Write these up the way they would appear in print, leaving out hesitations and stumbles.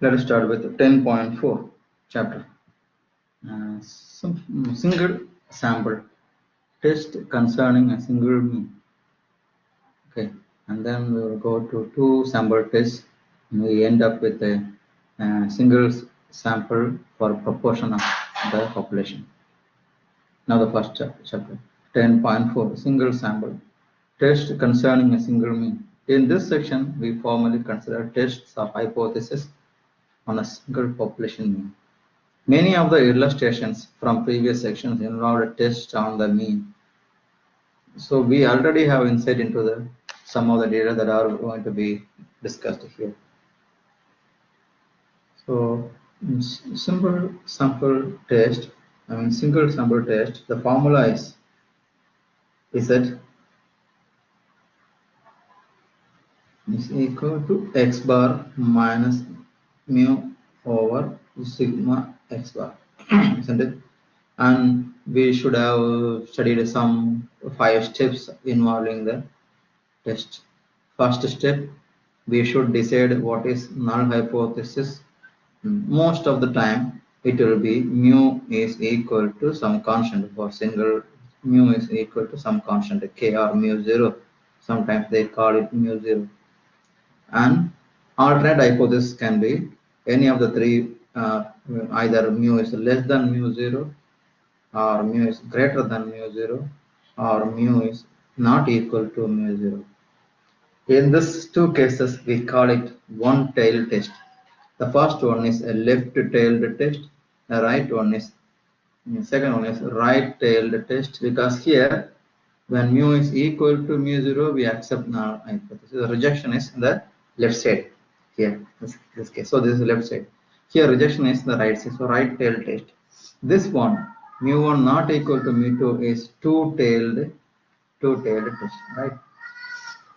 Let us start with 10.4 chapter. Some single sample test concerning a single mean. Okay, and then we will go to two sample tests. And we end up with a single sample for proportion of the population. Now the first chapter, 10.4 single sample test concerning a single mean. In this section, we formally consider tests of hypothesis on a single population mean. Many of the illustrations from previous sections involved tests on the mean. So we already have insight into some of the data that are going to be discussed here. So single sample test, the formula is Z is equal to X bar minus mu over sigma X bar, isn't it? And we should have studied some 5 steps involving the test. First step, we should decide what is null hypothesis. Most of the time, it will be mu is equal to some constant. For single, mu is equal to some constant k or mu 0. Sometimes they call it mu 0. And alternate hypothesis can be any of the three, either mu is less than mu 0, or mu is greater than mu 0, or mu is not equal to mu 0. In these two cases, we call it one-tailed test. The first one is a left-tailed test. The second one is right-tailed test, because here, when mu is equal to mu 0, we accept null hypothesis. The rejection is the left side here, this case. So this is left side. Here, rejection is the right side. So right-tailed test. This one, mu 1 not equal to mu 2, is two-tailed test, right?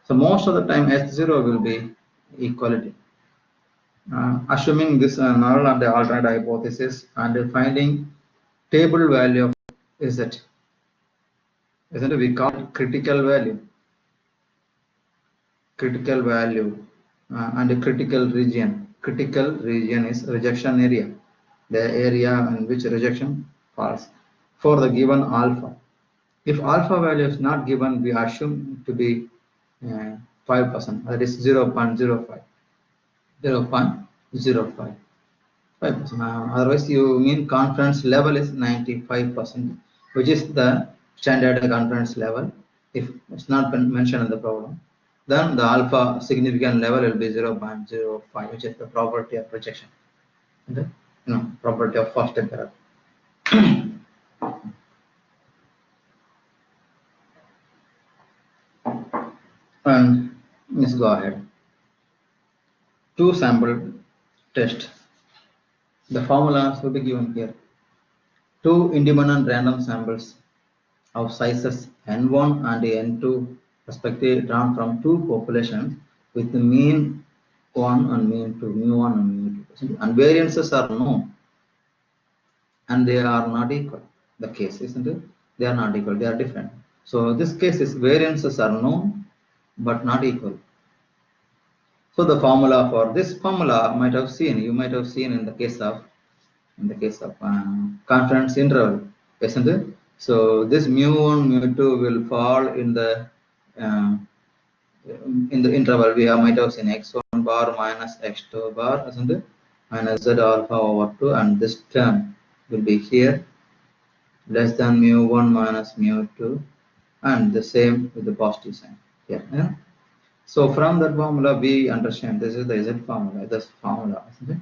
So most of the time S0 will be equality. Assuming this null and the alternate hypothesis and finding table value of Z. Isn't it? We call it critical value. Critical value and a critical region. Critical region is rejection area. The area in which rejection falls for the given alpha. If alpha value is not given, we assume to be 5%, that is 0.05. 0.05. 5%. Otherwise, you mean confidence level is 95%, which is the standard confidence level. If it's not been mentioned in the problem, then the alpha significant level will be 0.05, which is the probability of rejection. Okay? No, probability of first step error. And let's go ahead. Two sample test. The formulas will be given here. Two independent random samples of sizes n1 and n2 respectively drawn from two populations with the mean 1 and mean 2, mu1 and mu2. And variances are known and they are not equal. The case, isn't it? They are not equal, they are different. So this case is variances are known but not equal. So the formula for this formula you might have seen in the case of confidence interval, isn't it? So this mu1, mu2 will fall in the interval. We might have seen x1 bar minus x2 bar, isn't it? Minus z alpha over 2, and this term will be here less than mu1 minus mu2, and the same with the positive sign here. Yeah? So from that formula, we understand this is the Z formula, isn't it?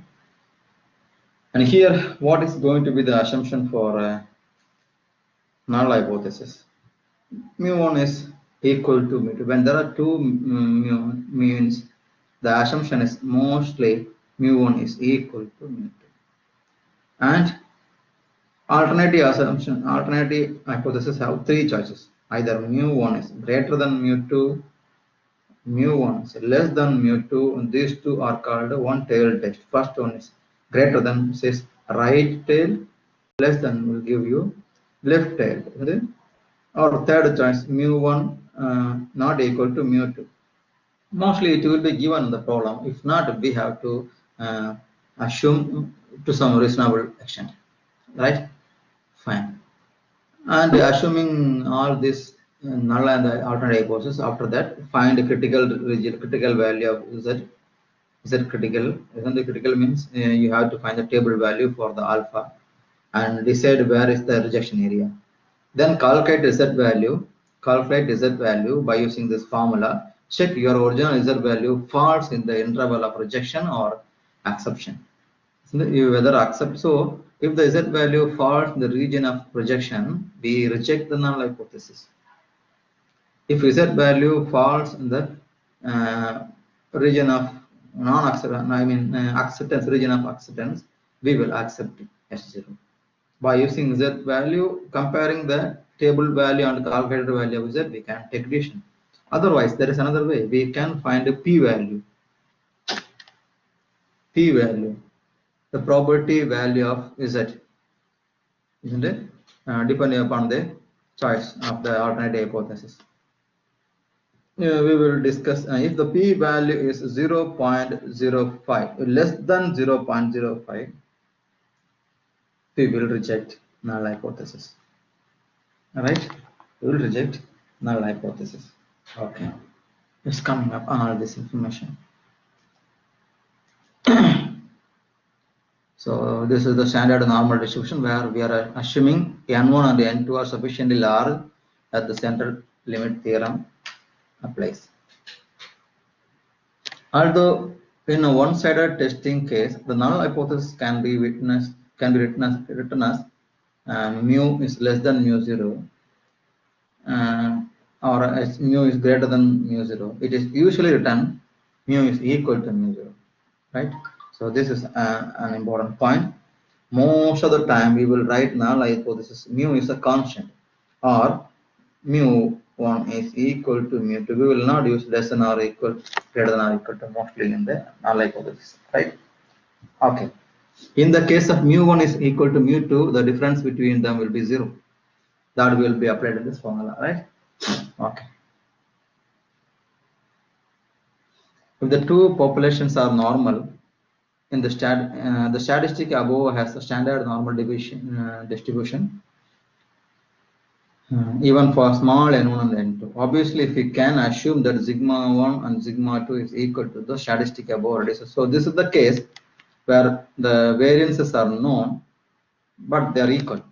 And here, what is going to be the assumption for null hypothesis? Mu1 is equal to mu2. When there are two means, the assumption is mostly mu1 is equal to mu2. And alternative hypothesis have three choices. Either mu1 is greater than mu2, mu1 is less than mu2, and these two are called one-tailed test. First one is greater than, says right tail, less than will give you left tail. Okay? Or third choice, mu1 not equal to mu2. Mostly it will be given the problem. If not, we have to assume to some reasonable extent, right? Fine. And assuming all this null and the alternate hypothesis, after that find a critical region, critical value of z. Z critical. Isn't the critical means you have to find the table value for the alpha and decide where is the rejection area. Then calculate z value. Calculate z value by using this formula. Check your original z value falls in the interval of rejection or acceptation. So you whether accept. So if the z value falls in the region of rejection, we reject the null hypothesis. If z value falls in the region of non-acceptance, I mean acceptance, region of acceptance, we will accept S0. By using z value, comparing the table value and calculated value of z, we can take decision. Otherwise, there is another way. We can find a p-value. P-value, the probability value of z, isn't it? Depending upon the choice of the alternative hypothesis. We will discuss if the p-value is 0.05, less than 0.05, we will reject null hypothesis. Right? We will reject null hypothesis. Okay. It's coming up on all this information. So this is the standard normal distribution where we are assuming n1 and n2 are sufficiently large that the central limit theorem applies. Although in a one-sided testing case, the null hypothesis can be written as mu is less than mu 0 or as mu is greater than mu 0. It is usually written mu is equal to mu 0, right? So this is an important point. Most of the time we will write null hypothesis mu is a constant or mu 1 is equal to mu 2. We will not use less than or equal, greater than or equal to mostly in the null hypothesis, right? Okay. In the case of mu 1 is equal to mu 2, the difference between them will be 0. That will be applied in this formula, right? Okay. If the two populations are normal, in the statistic above has a standard normal distribution, even for small n1 and n2. Obviously, if we can assume that sigma 1 and sigma 2 is equal to the statistic above already. So this is the case where the variances are known, but they are equal.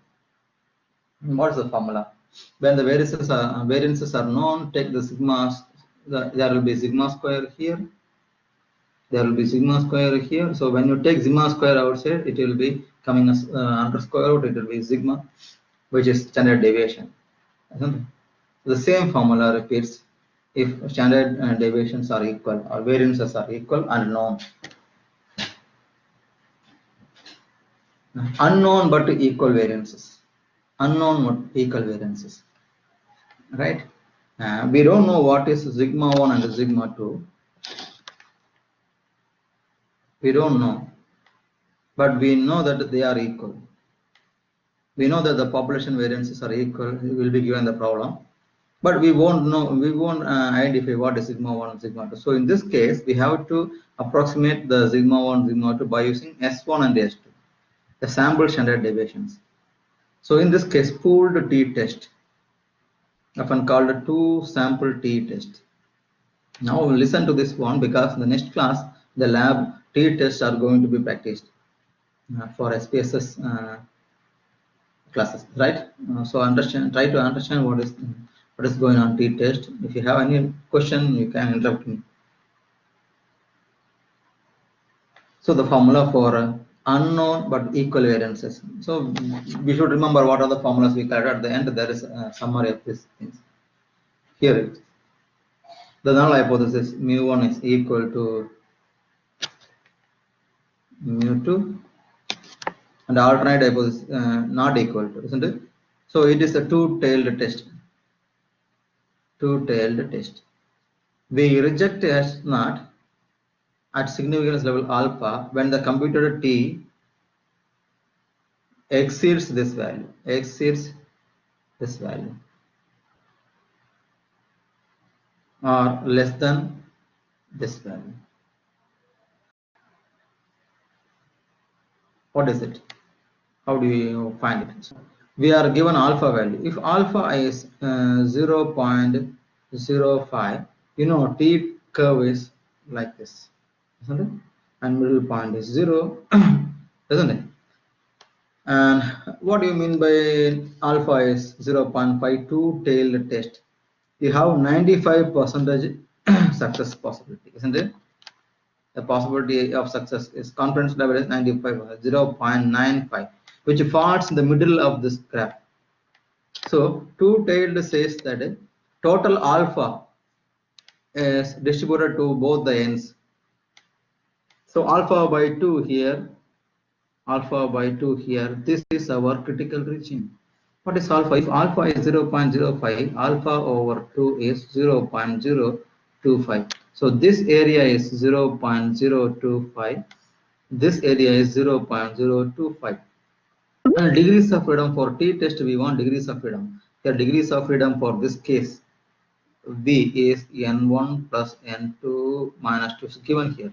What is the formula? When the variances are known, take the sigmas. There will be sigma square here. There will be sigma square here. So when you take sigma square outside, it will be coming as under square root. It will be sigma, which is standard deviation. The same formula repeats if standard deviations are equal or variances are equal and known. Unknown but equal variances. Unknown but equal variances. Right? We don't know what is sigma 1 and sigma 2. We don't know. But we know that they are equal. We know that the population variances are equal. We will be given the problem. But we won't know, we won't identify what is sigma 1 and sigma 2. So in this case, we have to approximate the sigma 1, sigma 2 by using S1 and S2, the sample standard deviations. So in this case, pooled t-test, often called a two-sample t-test. Now listen to this one because in the next class, the lab t-tests are going to be practiced for SPSS classes, right? So try to understand what is going on t-test. If you have any question, you can interrupt me. So the formula for unknown but equal variances. So we should remember what are the formulas we covered. At the end, there is a summary of these things. Here it is. The null hypothesis mu1 is equal to mu2 and alternate hypothesis not equal to, isn't it? So it is a two-tailed test. Two-tailed test. We reject S0 at significance level alpha when the computed t exceeds this value, or less than this value. What is it? How do you find it? So we are given alpha value. If alpha is 0.05, you know t curve is like this, isn't it? And middle point is 0, isn't it? And what do you mean by alpha is 0.52 tailed test? You have 95% success possibility, isn't it? The possibility of success is confidence level is 95%, 0.95, which falls in the middle of this graph. So two-tailed says that total alpha is distributed to both the ends. So alpha by 2 here, alpha by 2 here, this is our critical region. What is alpha? If alpha is 0.05, alpha over 2 is 0.025. So this area is 0.025. This area is 0.025. And degrees of freedom for t-test, we want degrees of freedom. The degrees of freedom for this case, V is n1 plus n2 minus 2 is given here,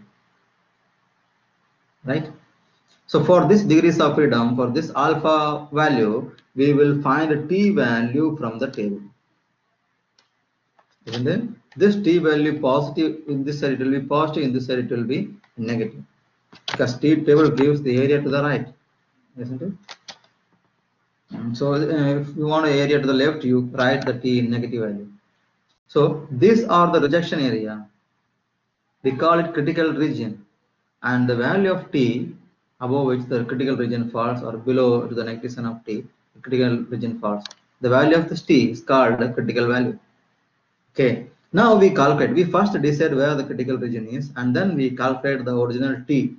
right? So for this degrees of freedom, for this alpha value, we will find a t value from the table. And then this t value positive in this side, it will be positive, in this side, it will be negative. Because t table gives the area to the right, isn't it? So if you want an area to the left, you write the t in negative value. So these are the rejection area. We call it critical region, and the value of t above which the critical region falls or below to the negative sign of t, the critical region falls. The value of this t is called the critical value. Okay. Now we calculate. We first decide where the critical region is, and then we calculate the original t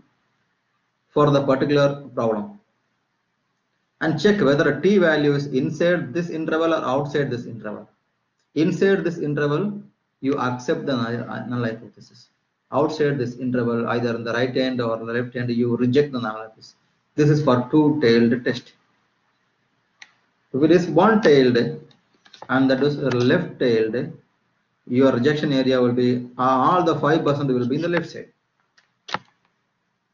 for the particular problem, and check whether a t value is inside this interval or outside this interval. Inside this interval, you accept the null hypothesis. Outside this interval, either in the right hand or the left hand, you reject the null hypothesis. This is for two-tailed test. If it is one-tailed and that is left-tailed, your rejection area will be all the 5% will be in the left side.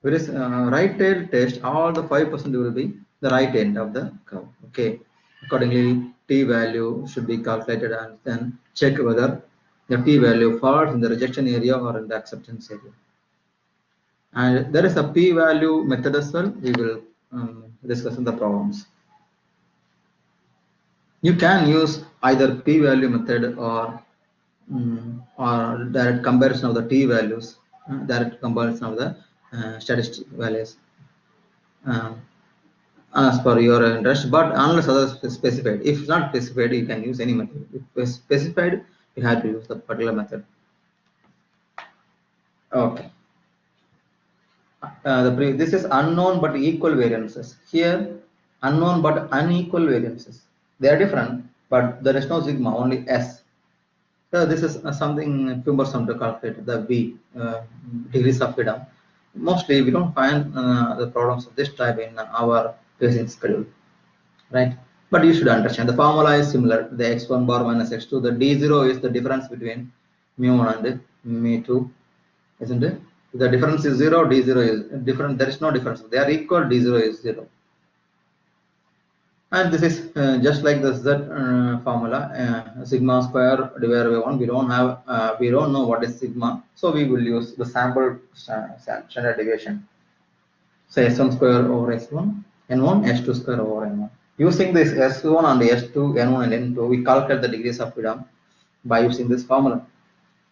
Whereas right-tailed test, all the 5% will be the right end of the curve. Okay. Accordingly, t value should be calculated and then check whether the t value falls in the rejection area or in the acceptance area. And there is a p value method as well. We will discuss in the problems. You can use either p value method or direct comparison of the t values, direct comparison of the statistic values. As per your interest, but unless others specified. If not specified, you can use any method. If specified, you have to use the particular method. Okay. This is unknown but equal variances. Here, unknown but unequal variances. They are different, but there is no sigma, only S. So this is something cumbersome to calculate, the V, degrees of freedom. Mostly, we don't find the problems of this type in our Bayesian schedule, right? But you should understand the formula is similar. The x1 bar minus x2. The d0 is the difference between mu1 and mu2, isn't it? If the difference is 0, d0 is different. There is no difference. They are equal. D0 is 0. And this is just like the Z formula, sigma square divided by 1. We don't have, we don't know what is sigma, so we will use the sample standard deviation. So S1 square over S1, N1, S2 square over N1. Using this S1 and S2, N1 and N2, we calculate the degrees of freedom by using this formula.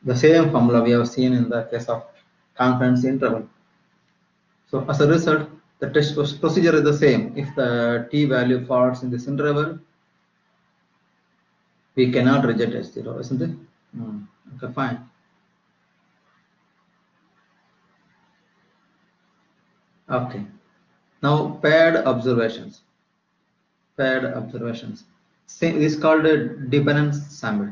The same formula we have seen in the case of confidence interval. So as a result, the test procedure is the same. If the t value falls in this interval, we cannot reject S0, isn't it? Okay, fine. Okay. Now paired observations. Paired observations. This is called a dependence sample.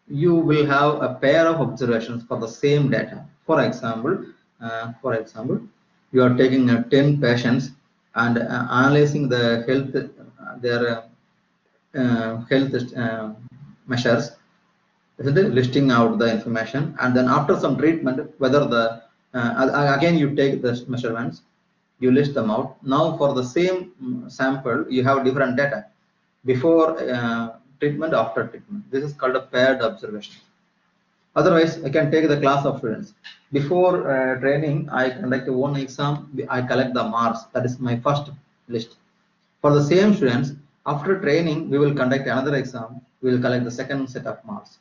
You will have a pair of observations for the same data. For example, you are taking 10 patients and analyzing the health, their health measures, listing out the information, and then after some treatment, whether the again you take the measurements, you list them out. Now for the same sample, you have different data before treatment, after treatment. This is called a paired observation. Otherwise, I can take the class of students. Before training, I conduct one exam, I collect the marks. That is my first list. For the same students, after training, we will conduct another exam. We will collect the second set of marks.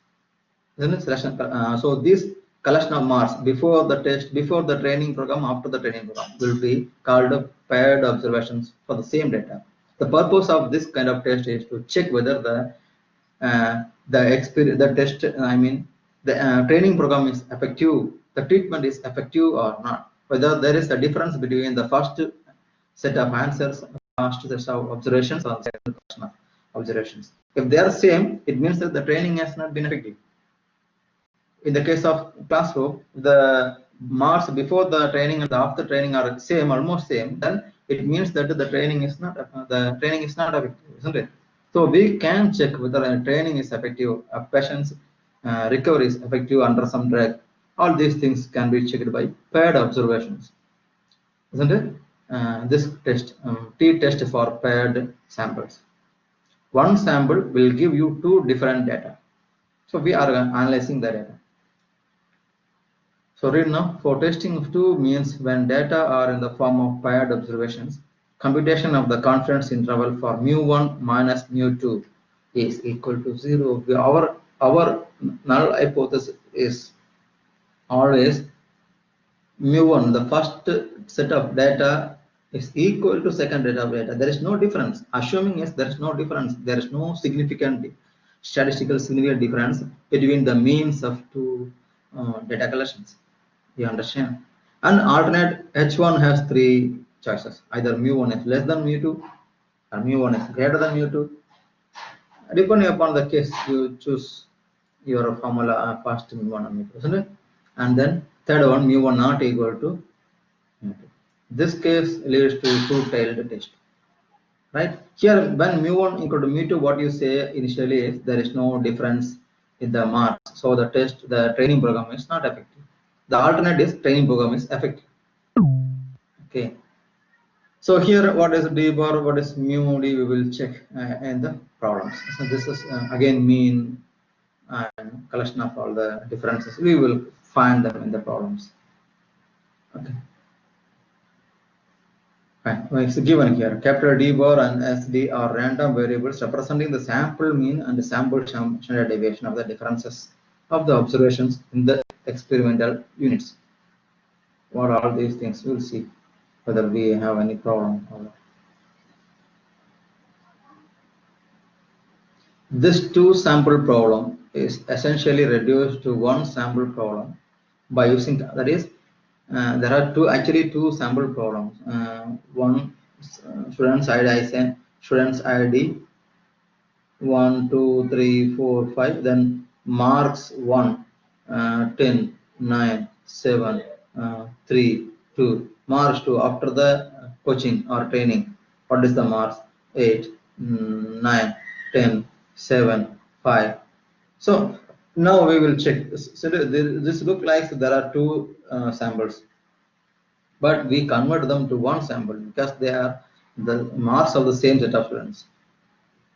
So this collection of marks before the test, before the training program, after the training program will be called paired observations for the same data. The purpose of this kind of test is to check whether the test, I mean, the training program is effective, the treatment is effective or not. Whether there is a difference between the first set of answers, first set of observations, or second set of observations. If they are same, it means that the training has not been effective. In the case of classroom, the marks before the training and after training are same, almost same, then it means that the training is not effective, isn't it? So we can check whether a training is effective, a patient's recovery is effective under some drug. All these things can be checked by paired observations, isn't it? This test, t-test for paired samples. One sample will give you two different data. So we are analyzing the data. So read now. For testing of two means when data are in the form of paired observations, computation of the confidence interval for mu1 minus mu2 is equal to 0. Our null hypothesis is always mu1, the first set of data, is equal to second set of data. There is no difference. Assuming is there is no difference. There is no significant statistical significant difference between the means of two data collections. You understand? And alternate H1 has three choices. Either mu1 is less than mu2 or mu1 is greater than mu2. Depending upon the case, you choose your formula first mu1 and mu2, isn't it? And then third one, mu1 not equal to mu2. This case leads to two-tailed test. Right? Here, when mu1 equal to mu2, what you say initially is there is no difference in the marks. So the test, the training program is not effective. The alternate is training program is effective. Okay. So here, what is d bar, what is mu d, we will check in the problems. So this is again mean and collection of all the differences. We will find them in the problems. Okay. Fine. Well, it's given here. Capital D bar and SD are random variables representing the sample mean and the sample standard deviation of the differences of the observations in the experimental units. What are all these things? We'll see whether we have any problem or not. This two sample problem is essentially reduced to one sample problem by using, that is, there are actually two sample problems. One student's ID, student's ID 1, 2, 3, 4, 5, then marks 1, 10, 9, 7, 3, 2, marks 2 after the coaching or training. What is the marks? 8, 9, 10, 7, 5. So now we will check. So this look like there are two samples, but we convert them to one sample because they are the marks of the same set of students.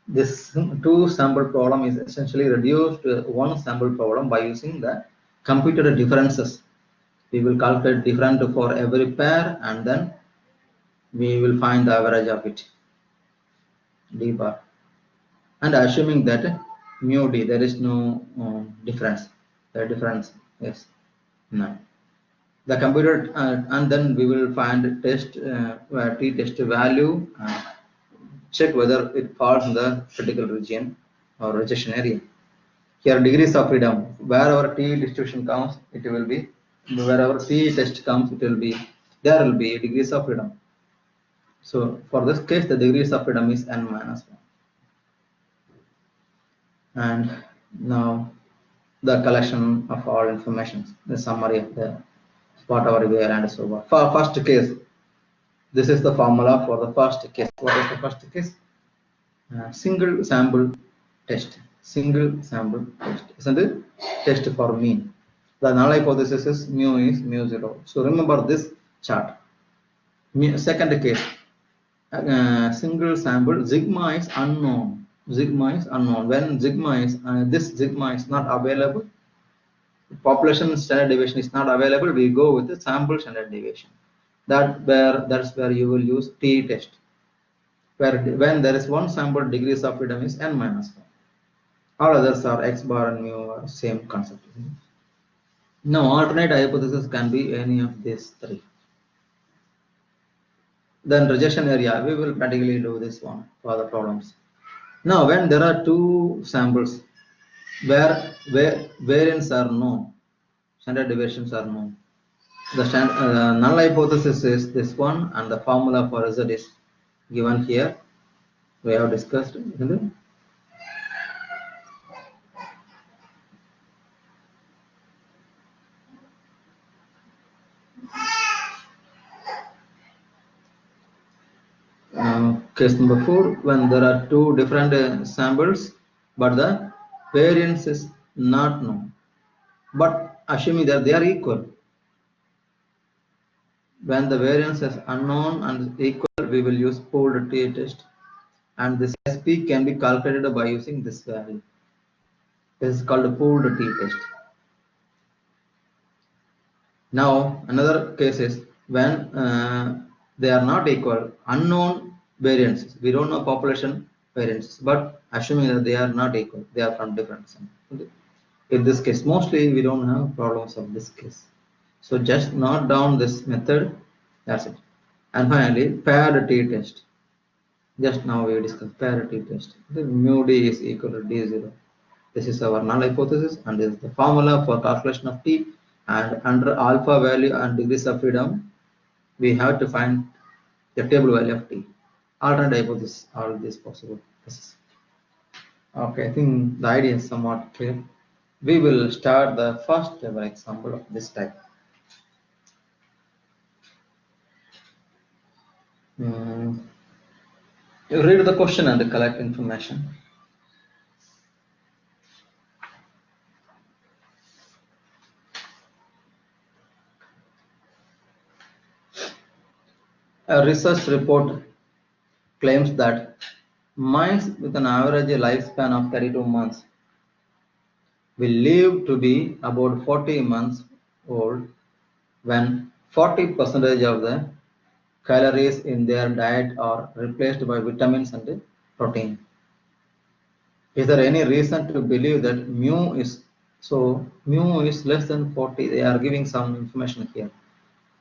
This two sample problem is essentially reduced to one sample problem by using the computed differences. We will calculate difference for every pair and then we will find the average of it, d bar, and assuming that mu d, there is no difference. The difference is none. The computer and then we will find test t-test value, check whether it falls in the critical region or rejection area. Here degrees of freedom, wherever t distribution comes, it will be, wherever t-test comes, it will be, there will be degrees of freedom. So for this case, the degrees of freedom is n minus 1. And now the collection of all information, the summary of the whatever we are and so on. For first case, this is the formula for the first case. What is the first case? Single sample test. Single sample test. Isn't it? Test for mean. The null hypothesis is mu 0. So remember this chart. Second case, single sample, sigma is unknown. Sigma is unknown. When sigma is this sigma is not available, population standard deviation is not available, we go with the sample standard deviation. That's where you will use t-test. Where when there is one sample, degrees of freedom is n minus 1. All others are x bar and mu are same concept. Now, alternate hypothesis can be any of these three. Then rejection area, we will practically do this one for the problems. Now, when there are two samples where variance are known, standard deviations are known, the null hypothesis is this one, and the formula for result is given here. We have discussed, isn't it? Case number 4, when there are two different samples, but the variance is not known, but assuming that they are equal. When the variance is unknown and equal, we will use pooled t-test, and this SP can be calculated by using this value. This is called a pooled t-test. Now, another case is when they are not equal, unknown variances. We don't know population variances, but assuming that they are not equal, they are from different samples. In this case, mostly we don't have problems of this case. So just note down this method, that's it. And finally, paired t-test. Just now we discussed paired t-test. The mu d is equal to d0. This is our null hypothesis, and this is the formula for calculation of t. And under alpha value and degrees of freedom, we have to find the table value of t. Alternate hypothesis, all these possible. Okay, I think the idea is somewhat clear. We will start the first ever example of this type. You read the question and collect information. A research report claims that mice with an average lifespan of 32 months will live to be about 40 months old when 40% of the calories in their diet are replaced by vitamins and protein. Is there any reason to believe that mu is less than 40? They are giving some information here.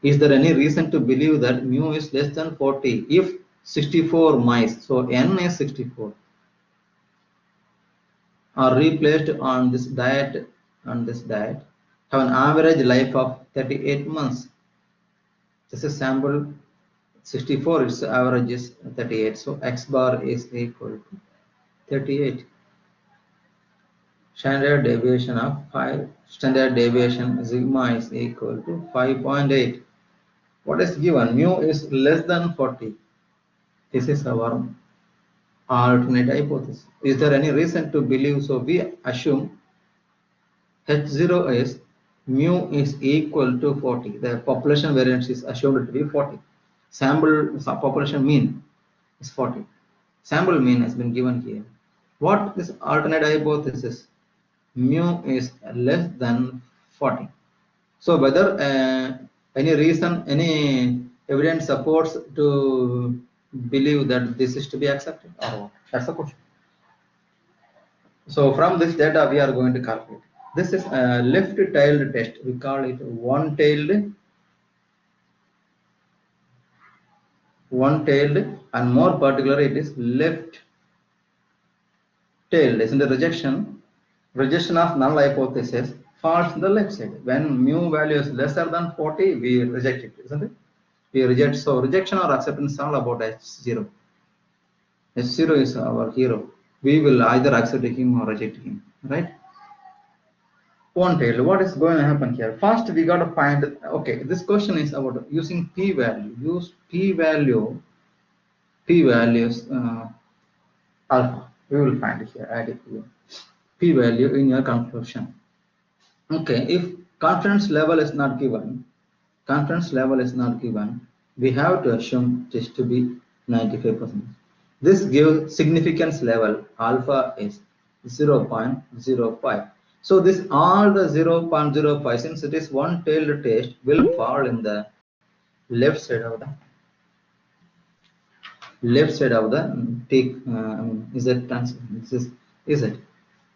Is there any reason to believe that mu is less than 40 if 64 mice, so n is 64, are replaced on this diet have an average life of 38 months? This is sample 64, its average is 38, so x bar is equal to 38. Standard deviation of 5, standard deviation sigma is equal to 5.8. What is given? Mu is less than 40. This is our alternate hypothesis. Is there any reason to believe? So we assume H0 is mu is equal to 40. The population variance is assumed to be 40. Sample population mean is 40. Sample mean has been given here. What is alternate hypothesis? Mu is less than 40. So whether any reason, any evidence supports to believe that this is to be accepted or what? That's the question. So from this data we are going to calculate. This is a left-tailed test. We call it one-tailed, and more particular it is left-tailed. Isn't the rejection of null hypothesis falls in the left side. When mu value is lesser than 40, we reject it, isn't it? We reject. So rejection or acceptance is all about H0. H0 is our hero. We will either accept him or reject him, right? One tail. What is going to happen here? First, we got to find. Okay, this question is about using p-value. Use p-value. P-values alpha. We will find it here. Add it here. P-value in your conclusion. Okay, if confidence level is not given, we have to assume this to be 95%. This gives significance level alpha is 0.05. So this all the 0.05, since it is one tailed test, will fall in the left side of the take z transfer. This is z.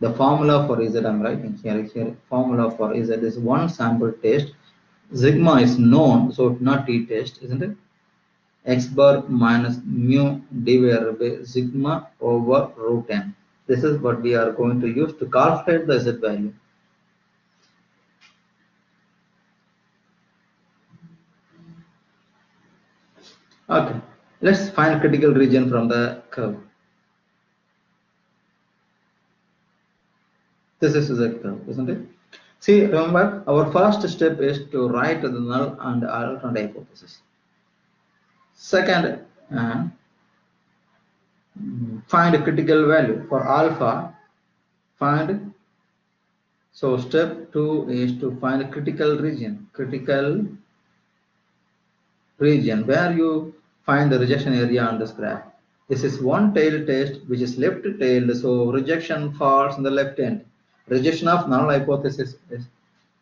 The formula for z I'm writing here. Formula for z is one sample test. Sigma is known, so not t test, isn't it? X bar minus mu divided by sigma over root n. This is what we are going to use to calculate the z value. Okay, let's find critical region from the curve. This is z curve, isn't it? See, remember, our first step is to write the null and alternate hypothesis. Second, find a critical value for alpha. Find. So step 2 is to find a critical region. Critical region where you find the rejection area on this graph. This is one tail test which is left tailed, so rejection falls in the left end. Rejection of null hypothesis is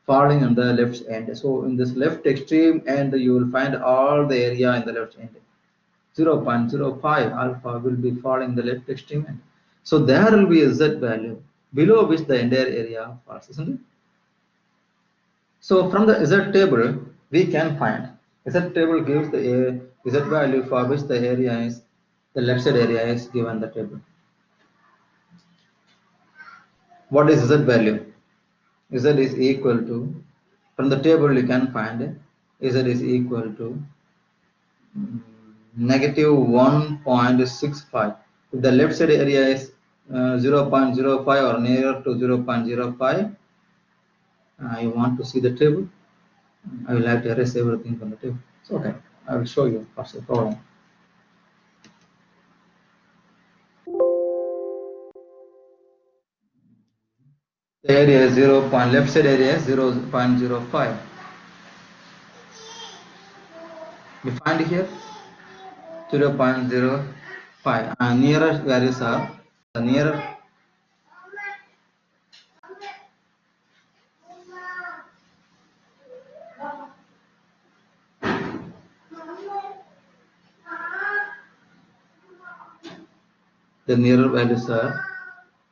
falling on the left end. So in this left extreme end, you will find all the area in the left end. 0.05 alpha will be falling the left extreme end. So there will be a z value below which the entire area falls, isn't it? So from the z table, we can find z table gives the z value for which the area is the left side area is given the table. What is z value? Z is equal to, from the table you can find z is equal to negative 1.65. If the left side area is 0.05 or nearer to 0.05, you want to see the table. I will have to erase everything from the table. It's okay. I will show you what's the problem. The area is 0. Left side area is 0.05. You find here 0.05, and nearest values are the nearer. The nearer values are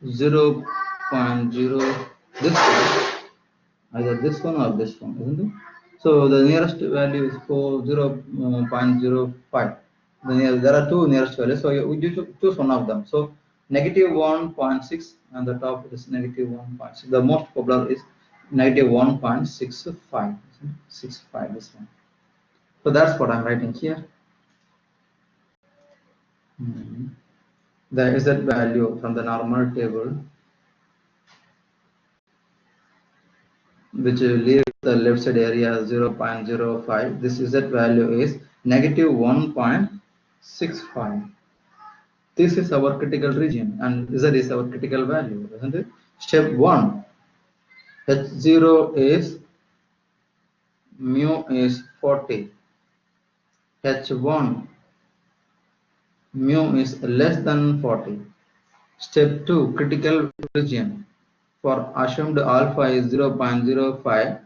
0.0, this one, either this one or this one, isn't it? So the nearest value is for 0.05. There are two nearest values, so you choose one of them. So negative 1.6, and the top is negative 1.6. The most popular is negative 1.65. 65, this one. So that's what I'm writing here. The z value from the normal table, which leaves the left side area 0.05. This z value is negative 1.65. This is our critical region, and z is our critical value, isn't it? Step 1, H0 is mu is 40. H1 mu is less than 40. Step 2, critical region. For assumed alpha is 0.05,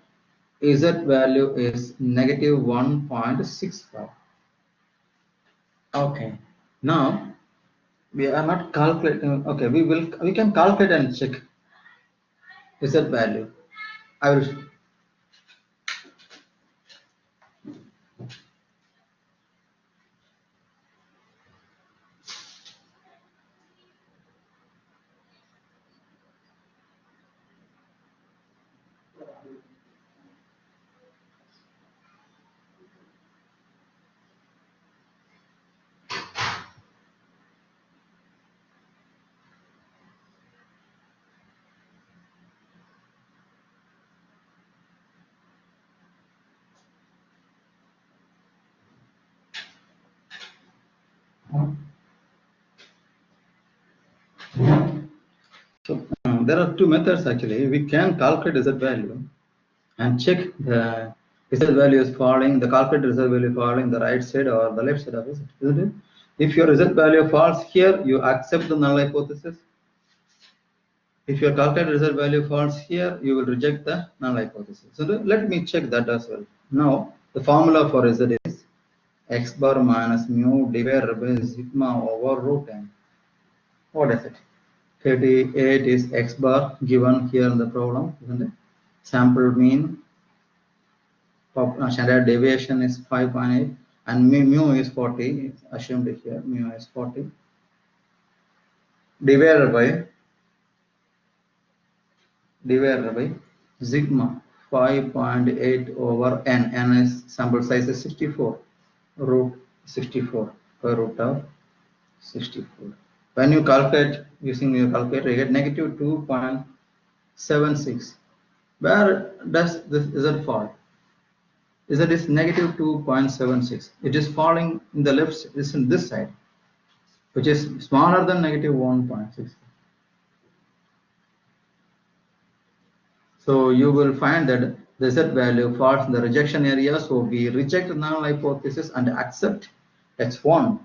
z value is negative 1.65. Okay, now we are not calculating. Okay, we can calculate and check z value. I will. So there are two methods actually. We can calculate z value and check the Z value is falling, the calculated Z value falling the right side or the left side of Z, isn't it? If your Z value falls here, you accept the null hypothesis. If your calculated result value falls here, you will reject the null hypothesis. So let me check that as well. Now, the formula for Z is x bar minus mu divided by sigma over root n. What is it? 38 is x bar given here in the problem, isn't it? Sample mean, standard deviation is 5.8 and mu is 40. It's assumed here mu is 40 divided by sigma 5.8 over n. N is sample size is 64, root 64 per root of 64. When you calculate using your calculator, you get negative 2.76. Where does this Z fall? Z is negative 2.76. It is falling in the left, is in this side, which is smaller than negative 1.6. So you will find that the Z value falls in the rejection area. So we reject the null hypothesis and accept H1.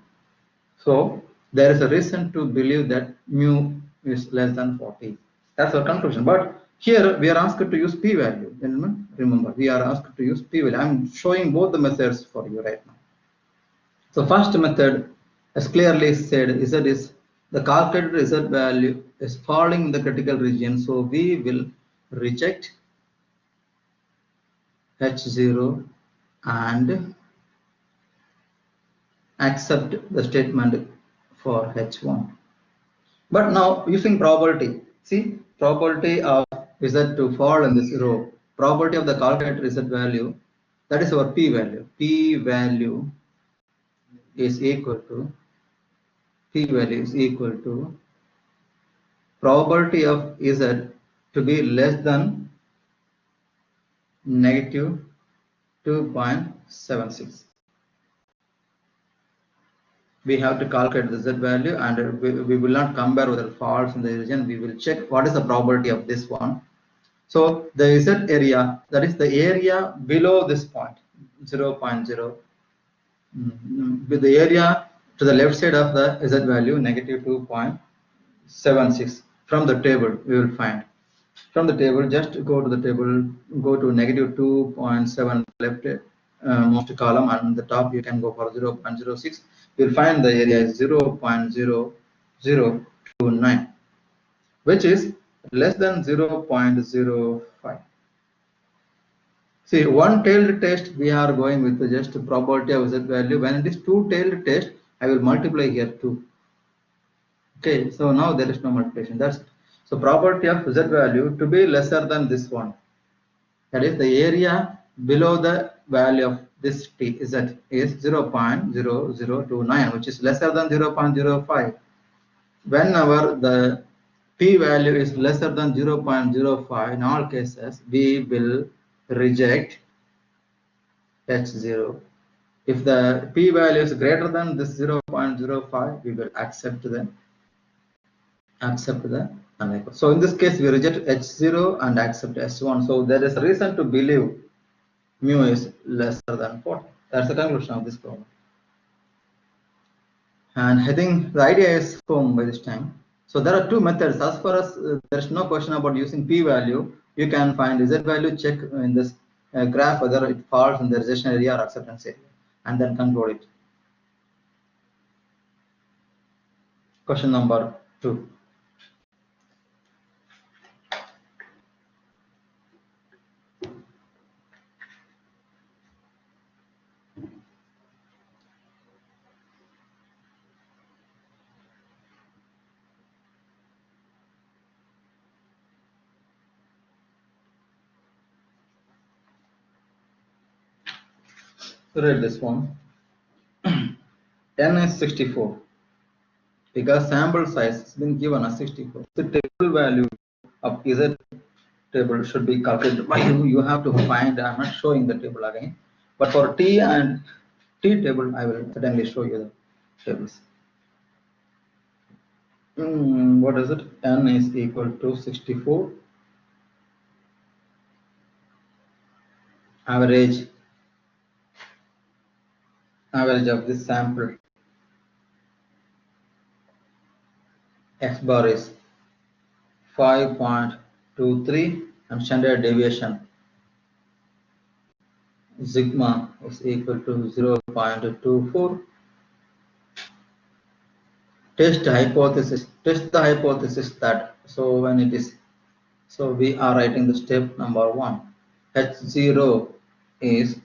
So there is a reason to believe that mu is less than 40. That's our conclusion. But here we are asked to use p-value. Gentlemen, remember, we are asked to use p-value. I'm showing both the methods for you right now. So first method, as clearly said, Z is the calculated Z value is falling in the critical region. So we will reject H0 and accept the statement for H1. But now using probability, see, probability of Z to fall in this row, probability of the calculated Z value, that is our p value. P value is equal to probability of Z to be less than negative 2.76. We have to calculate the Z value, and we will not compare whether it falls in the region. We will check what is the probability of this one. So the Z area, that is the area below this point, 0.0, with the area to the left side of the Z value, negative 2.76. From the table, we will find. From the table, just go to the table, go to negative 2.7 left most column, and on the top you can go for 0.06. You'll find the area is 0.0029, which is less than 0.05. See, one-tailed test we are going with just probability of Z value. When it is two-tailed test, I will multiply here 2. Okay, so now there is no multiplication. That's so probability of Z value to be lesser than this one. That is the area below the value of this t Z is 0.0029, which is lesser than 0.05. Whenever the p value is lesser than 0.05, in all cases, we will reject H0. If the p value is greater than this 0.05, we will accept the unlikely. So in this case, we reject H0 and accept S1. So there is a reason to believe mu is lesser than 40. That's the conclusion of this problem. And I think the idea is shown by this time. So there are two methods. As far as there is no question about using p-value, you can find Z value, check in this graph whether it falls in the rejection area or acceptance area, and then conclude it. Question number 2. Read this one. N is 64 because sample size has been given as 64. The table value of Z table should be calculated by you. You have to find. I'm not showing the table again, but for T and T table, I will certainly show you the tables. What is it? N is equal to 64. Average average of this sample x bar is 5.23 and standard deviation sigma is equal to 0.24. Test the hypothesis that, so when it is, so we are writing the step number 1. H0 is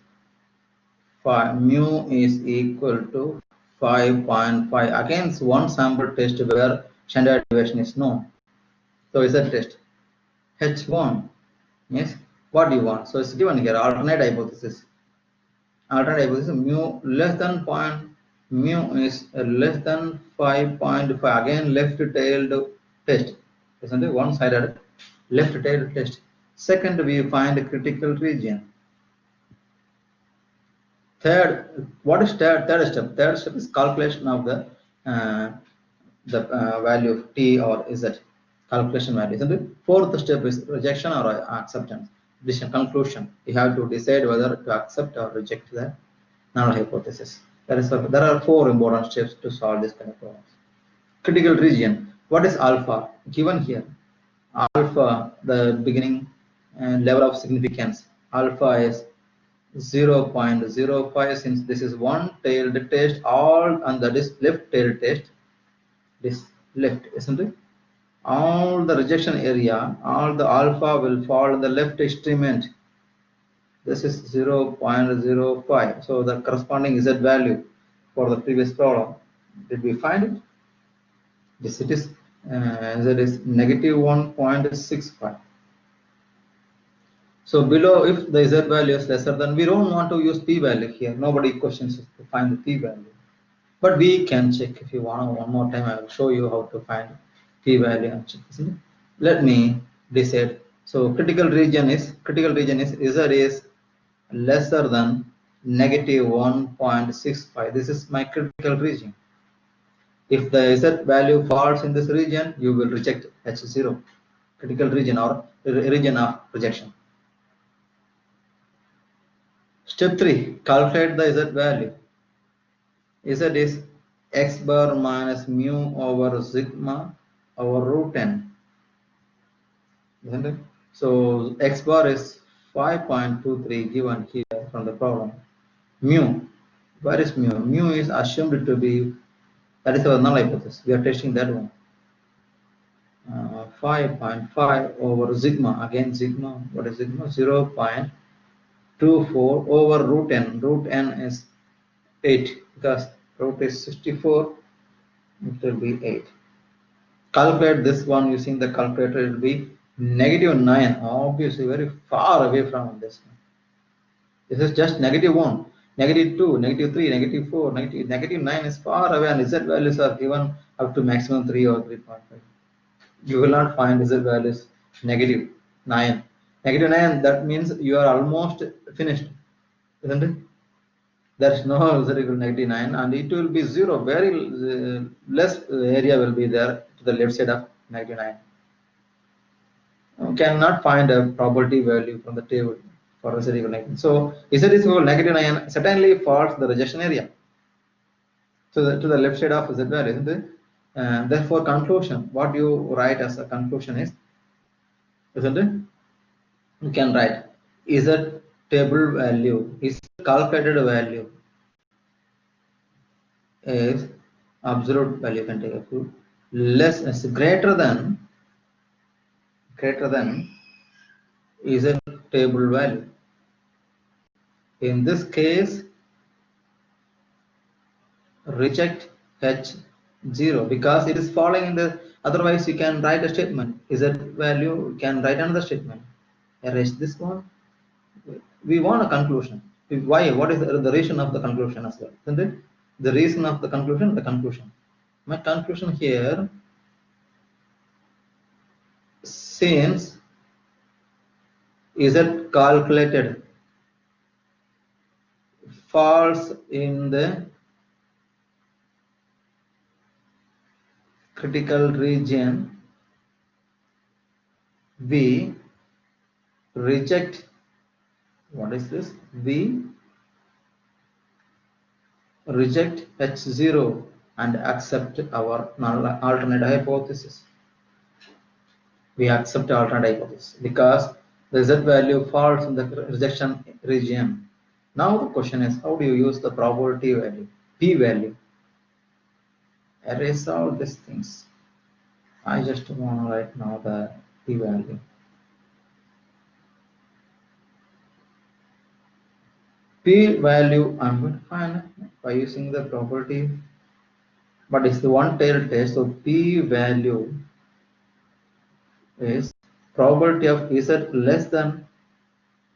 5, mu is equal to 5.5 against one sample test where standard deviation is known. So is that test. H1 is what you want. So it's given here, alternate hypothesis. Alternate hypothesis mu less than point, mu is less than 5.5. Again, left-tailed test, isn't it? One-sided left-tailed test. Second, we find a critical region. Third, what is third step? Third step is calculation of the value of t or z, calculation value, isn't it? Fourth step is rejection or acceptance. Decision, conclusion. You have to decide whether to accept or reject the null hypothesis. There are 4 important steps to solve this kind of problems. Critical region. What is alpha? Given here, alpha, the beginning level of significance. Alpha is 0.05. Since this is one-tailed test, all and that is left-tailed test. This left, isn't it? All the rejection area, all the alpha will fall in the left extreme end. This is 0.05. So the corresponding z value for the previous problem, did we find it? Yes, it is. Z is negative 1.65. So below, if the z value is lesser than, we don't want to use p-value here. Nobody questions us to find the p-value. But we can check. If you want one more time, I will show you how to find p-value and check. Let me decide. So critical region is z is lesser than negative 1.65. This is my critical region. If the z value falls in this region, you will reject H0, critical region or region of rejection. Step 3, calculate the z value. Z is x bar minus mu over sigma over root n. Isn't it? So x bar is 5.23 given here from the problem. Mu, where is mu? Mu is assumed to be, that is our null hypothesis. We are testing that one. 5.5 over sigma. Again sigma, what is sigma? 0.24 over root n. Root n is 8 because root is 64. It will be 8. Calculate this one using the calculator. It will be negative 9. Obviously very far away from this one. This is just negative 1, negative 2, negative 3, negative 4, negative 9 is far away, and z values are given up to maximum 3 or 3.5. You will not find z values negative 9. Negative 9, that means you are almost finished, isn't it? There is no z equal negative 9, and it will be 0. Very less area will be there to the left side of negative 9. You cannot find a probability value from the table for z equal negative. So z is equal negative 9 certainly falls the rejection area. So to the left side of z value, isn't it? Therefore, conclusion, what you write as a conclusion is, isn't it? You can write z table value is calculated value is absolute value, can take a less is greater than is a table value. In this case, reject H0 because it is falling in the, otherwise you can write a statement. Is that value, you can write another statement. Erase this one. We want a conclusion. Why? What is the reason of the conclusion as well? Isn't it? The reason of the conclusion, My conclusion here, since is it calculated falls in the critical region, we reject, what is this? We reject H0 and accept our alternate hypothesis. We accept alternate hypothesis because the Z value falls in the rejection region. Now the question is, how do you use the probability value, P value? Erase all these things. I just want to write now the P value. P value I'm going to find by using the property, but it's the one-tailed test, so P value is probability of Z less than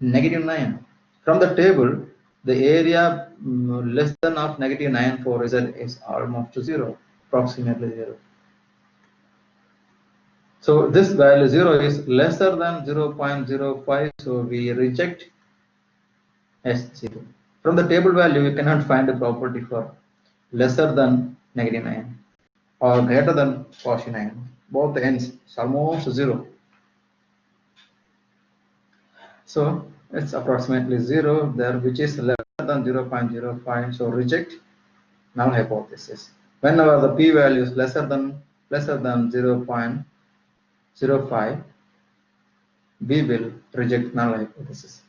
-9. From the table, the area less than of -9 for Z is almost 0, approximately 0. So this value 0 is lesser than 0.05, so we reject S0. From the table value, you cannot find a property for lesser than -9 or greater than +9. Both ends is almost 0. So it's approximately 0 there, which is lesser than 0.05. So reject null hypothesis. Whenever the p value is lesser than 0.05, we will reject null hypothesis.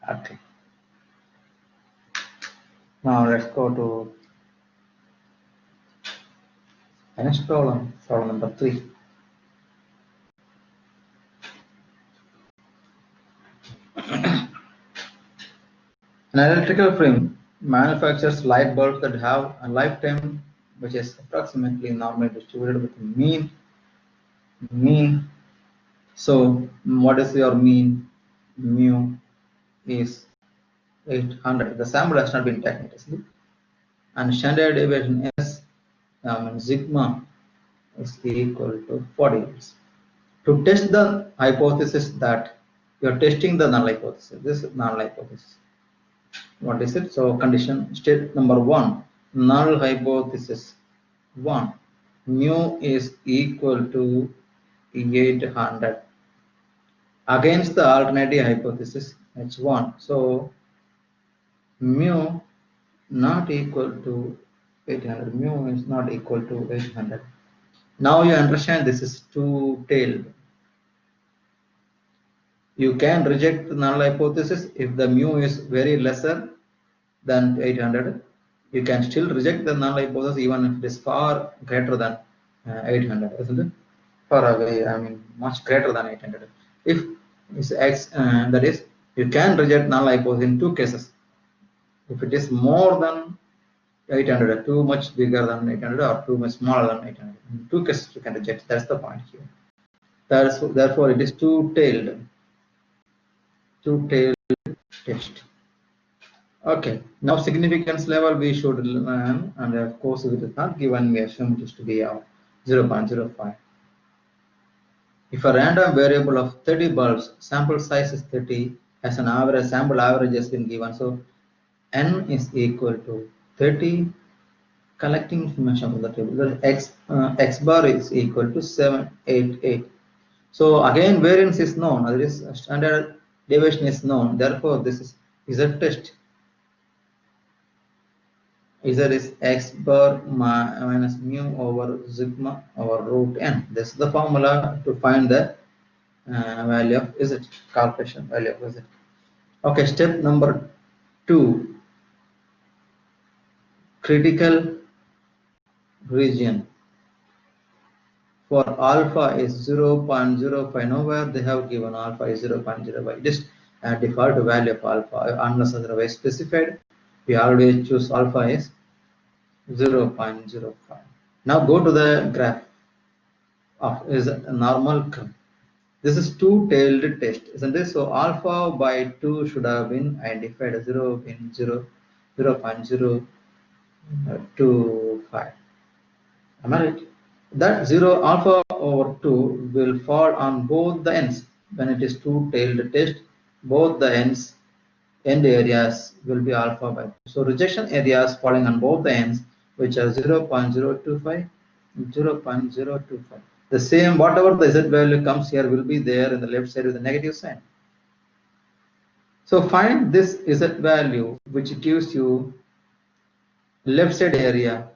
Okay. Now let's go to the next problem, problem number 3. An electrical firm manufactures light bulbs that have a lifetime which is approximately normally distributed with mean. So what is your mean? Mu is 800. The sample has not been taken, and standard deviation S, sigma, is equal to 40. To test the hypothesis that you are testing the null hypothesis, this is null hypothesis. What is it? So condition state number 1, null hypothesis 1, mu is equal to 800 against the alternative hypothesis H1. So mu not equal to 800. Mu is not equal to 800. Now you understand this is two-tailed. You can reject the null hypothesis if the mu is very lesser than 800. You can still reject the null hypothesis even if it is far greater than 800, isn't it? Far away, I mean much greater than 800. If it's x, that is, you can reject null hypothesis in two cases. If it is more than 800, too much bigger than 800, or too much smaller than 800. In two cases you can reject. That's the point here. Therefore, it is two-tailed test. Okay. Now significance level we should learn, and of course if it is not given, we assume it is to be 0.05. If a random variable of 30 bulbs, sample size is 30, as an average, sample average has been given. So n is equal to 30. Collecting information from the table, the x bar is equal to 788. So again, variance is known, that is standard deviation is known. Therefore, this is Z test. Z is x bar minus mu over sigma over root n. This is the formula to find the value of Z, calculation value of Z. Okay, step number 2, critical region. For alpha is 0.05. Nowhere they have given alpha is 0.05. It is a default value of alpha unless otherwise specified. We always choose alpha is 0.05. Now go to the graph of is a normal curve. This is two-tailed test, isn't it? So alpha by 2 should have been identified as 0.025. Am I right? That 0 alpha over 2 will fall on both the ends. When it is two-tailed test, both the end areas will be alpha by 2. So rejection areas falling on both the ends, which are 0.025, 0.025. The same, whatever the Z value comes here will be there in the left side with the negative sign. So find this Z value, which gives you left side area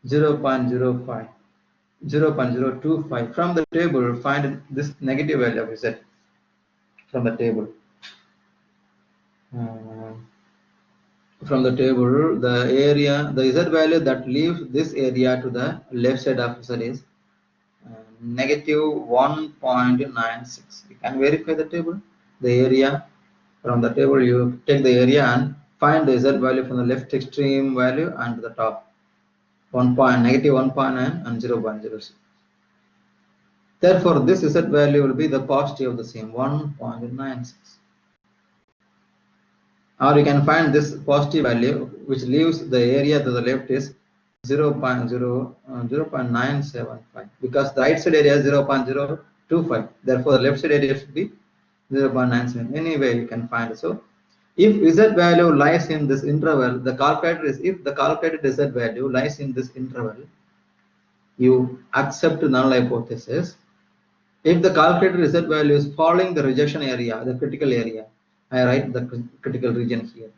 0.05, 0.025. From the table, find this negative value of Z from the table. From the table, the area, the Z value that leaves this area to the left side of Z is negative 1.96. You can verify the table, the area. From the table, you take the area and find the Z value from the left extreme value and the top. Negative 1.9 and 0.06. Therefore, this Z value will be the positive of the same 1.96. Or you can find this positive value which leaves the area to the left is 0.975 because the right side area is 0.025. Therefore, the left side area should be 0.97. Anyway, you can find it. So, if Z value lies in this interval, the calculator is if the calculated Z value lies in this interval, you accept null hypothesis. If the calculated Z value is following the rejection area, the critical area, I write the critical region here.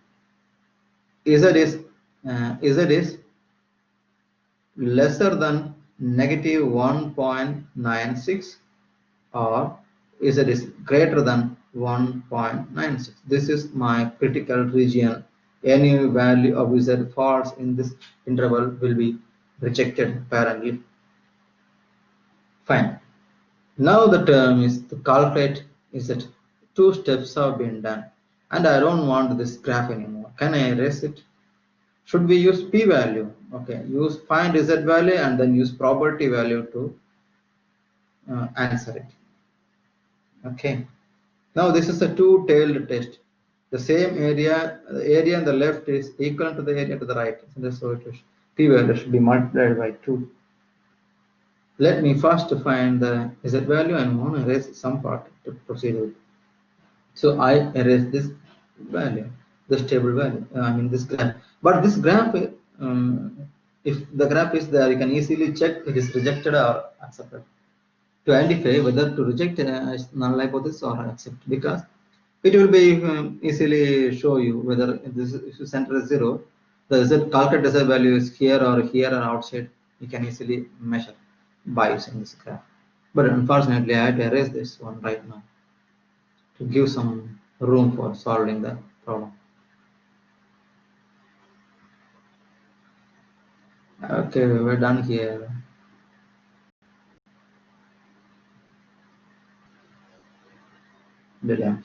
Z is lesser than negative 1.96 or Z is greater than 1.96. This is my critical region. Any value of Z falls in this interval will be rejected apparently. Fine. Now the term is to calculate Z. 2 steps have been done and I don't want this graph anymore. Can I erase it? Should we use p-value? Okay, use find Z value and then use probability value to answer it. Okay, now this is a two-tailed test. The same area, the area on the left is equal to the area to the right. So p-value should be multiplied by 2. Let me first find the Z value and I want to erase some part to proceed with. So I erase this value, this table value, this graph. But this graph, if the graph is there, you can easily check it is rejected or accepted to identify whether to reject null hypothesis or accept, because it will be easily show you whether this if you center is 0, the Z calculated Z value is here or outside. You can easily measure by using this graph. But unfortunately, I had to erase this one right now to give some room for solving the problem. Okay, we're done here.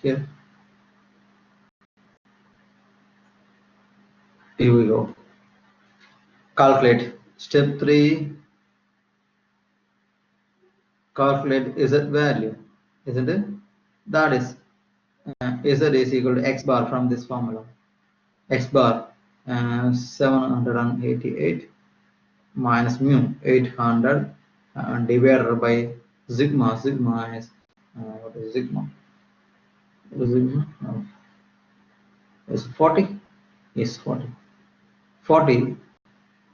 Here. Here we go. Calculate. Step 3. Calculate Z value, isn't it? That is Z is equal to X bar from this formula. X bar 788 minus mu 800 divided by sigma. Sigma is what is sigma? Sigma is 40. Is 40. 40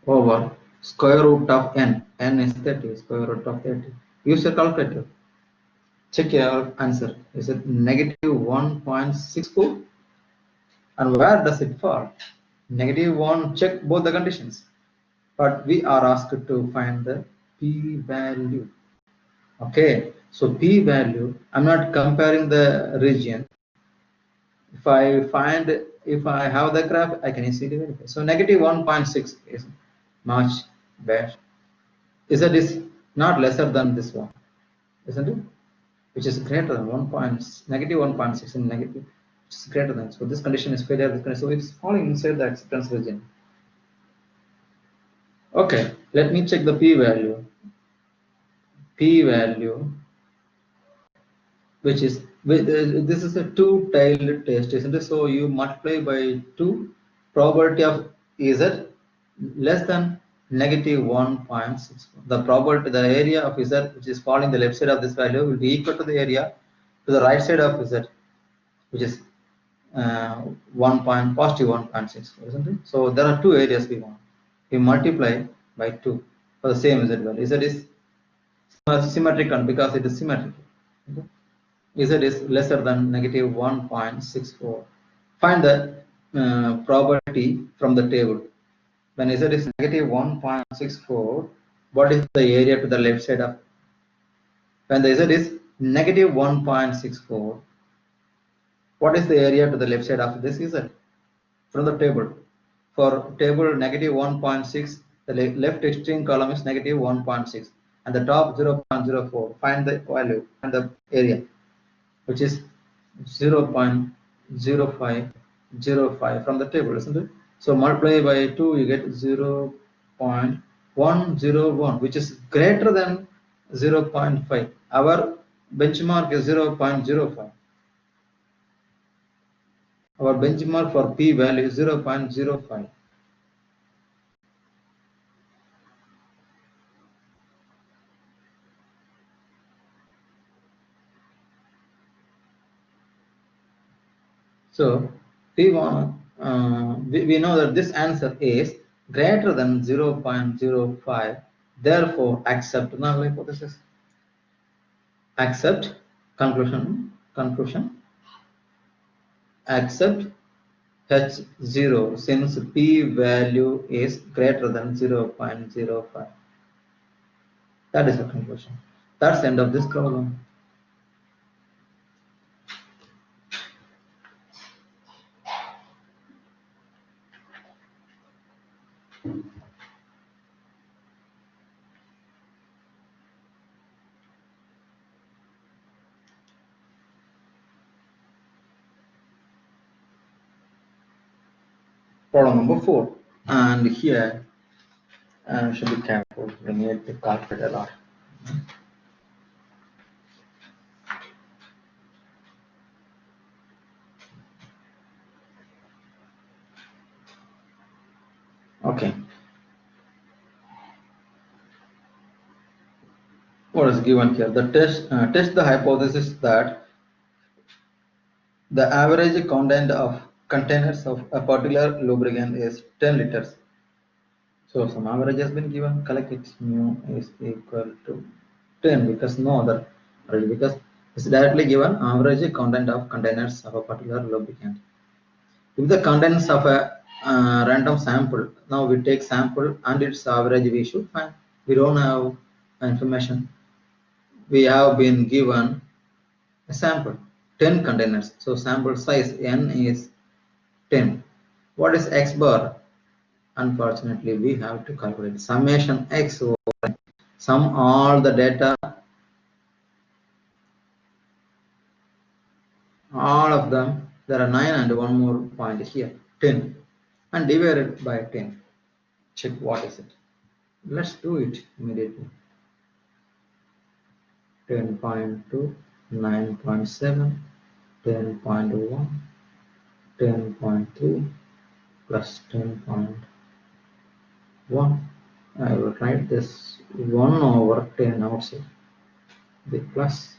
over square root of n. N is 30. Square root of 30. Use your calculator. Check your answer. Is it negative 1.64? And where does it fall? Negative 1. Check both the conditions. But we are asked to find the p-value. Okay. So p-value, I'm not comparing the region. If I have the graph, I can easily verify. So negative 1.6 is much better. It is not lesser than this one, isn't it? Which is greater than negative 1.6 and negative, which is greater than. So this condition is failure. So it's falling inside the acceptance region. Okay, let me check the p-value. P-value, which is this is a two-tailed test, isn't it? So you multiply by 2, probability of Z less than negative 1.6. The probability, the area of Z which is falling the left side of this value will be equal to the area to the right side of Z, which is positive 1.6, isn't it? So there are two areas we want. We multiply by 2 for the same Z value. Z is symmetric one because it is symmetric. Okay? Z is lesser than negative 1.64. Find the probability from the table. When z is negative 1.64, what is the area to the left side of? When the z is negative 1.64, what is the area to the left side of this z? From the table. For table negative 1.6, the left extreme column is negative 1.6, and the top 0.04. Find the value and the area, which is 0.0505 from the table, isn't it? So multiply by 2, you get 0.101, which is greater than 0.5. Our benchmark is 0.05. Our benchmark for p value is 0.05. So we know that this answer is greater than 0.05. Therefore, accept null hypothesis. Accept conclusion. Accept H0 since p value is greater than 0.05. That is the conclusion. That's the end of this problem. Problem number 4. And here should be careful. We need to calculate a lot. Okay. What is given here? The test the hypothesis that the average content of containers of a particular lubricant is 10 liters. So some average has been given. Collect it. Mu is equal to 10 because no other, because it's directly given average content of containers of a particular lubricant. If the contents of a random sample, now we take sample and its average we should find. We don't have information. We have been given a sample 10 containers, so sample size n is 10. What is x bar? Unfortunately, we have to calculate summation x over sum all the data, all of them. There are 9 and one more point here, 10, and divide it by 10. Check what is it. Let's do it immediately. 10.2, 9.7, 10.1, 10.3 plus 10.1. I will write this 1 over 10 outside. The plus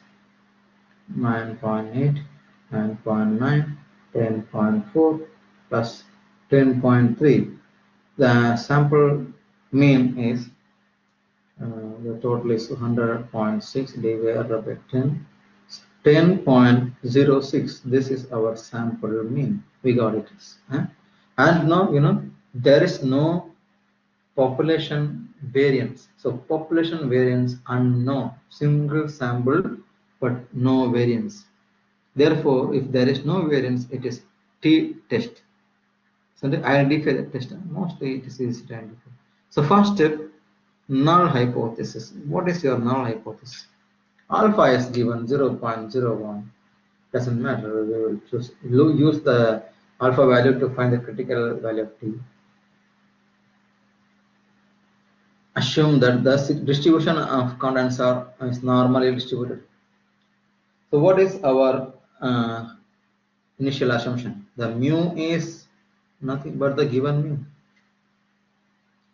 9.8, 9.9, 10.4 plus 10.3. The sample mean is the total is 100.6 divided by 10. 10.06. This is our sample mean. We got it. And now there is no population variance. So population variance unknown. Single sample but no variance. Therefore, if there is no variance, it is t-test. So to identify the test, mostly it is easy to identify. So first step, null hypothesis. What is your null hypothesis? Alpha is given 0.01. Doesn't matter. We will use the alpha value to find the critical value of t. Assume that the distribution of contents is normally distributed. So what is our initial assumption? The mu is nothing but the given mu.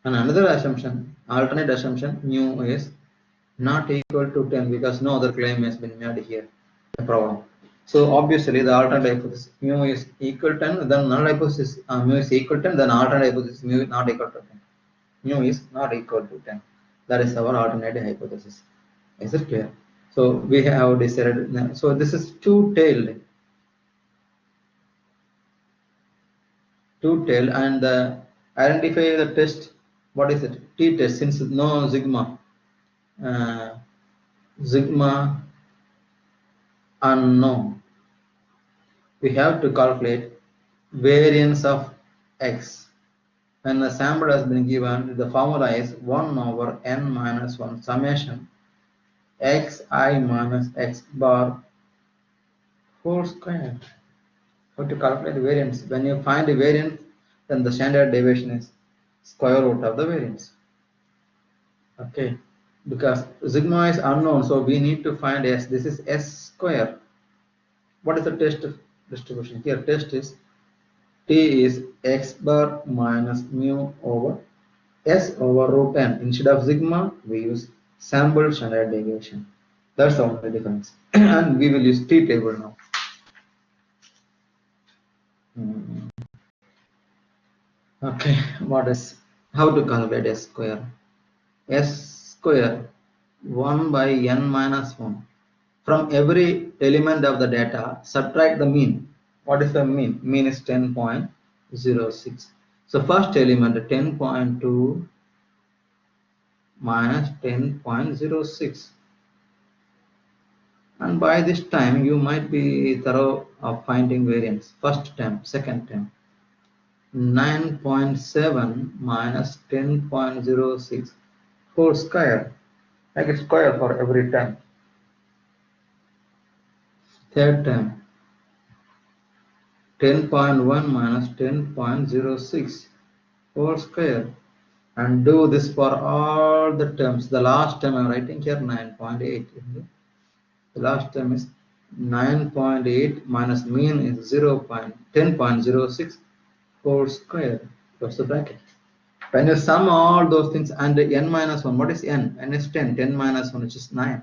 And another assumption, alternate assumption, mu is not equal to 10 because no other claim has been made here. The problem. So obviously the alternate hypothesis mu is equal to 10, then null hypothesis mu is equal to 10, then alternate hypothesis mu is not equal to 10. Mu is not equal to 10. That is our alternate hypothesis. Is it clear? So we have decided. So this is two-tailed, and the Identify the test. What is it? T-test, since no sigma. Sigma unknown. We have to calculate variance of x. When the sample has been given, the formula is 1 over n minus 1 summation xi minus x bar whole square. How to calculate variance? When you find a variance, then the standard deviation is square root of the variance. Okay, because sigma is unknown, so we need to find s. This is s square. What is the test distribution? Here test is t is x bar minus mu over s over root n. Instead of sigma, we use sample standard deviation. That's the only difference. And we will use t table now. Okay, what is how to calculate s square? S square 1 by n minus 1. From every element of the data, subtract the mean. What is the mean? Mean is 10.06. So first element 10.2 minus 10.06. And by this time, you might be thorough of finding variance. First term, second term. 9.7 minus 10.06 whole square. Make it square for every term. Third term. 10.1 minus 10.06 whole square, and do this for all the terms. The last term I'm writing here 9.8. The last term is 9.8 minus mean is 10.06 whole square. Close the bracket. When you sum all those things and n minus 1, what is n? N is 10. 10 minus 1, which is 9.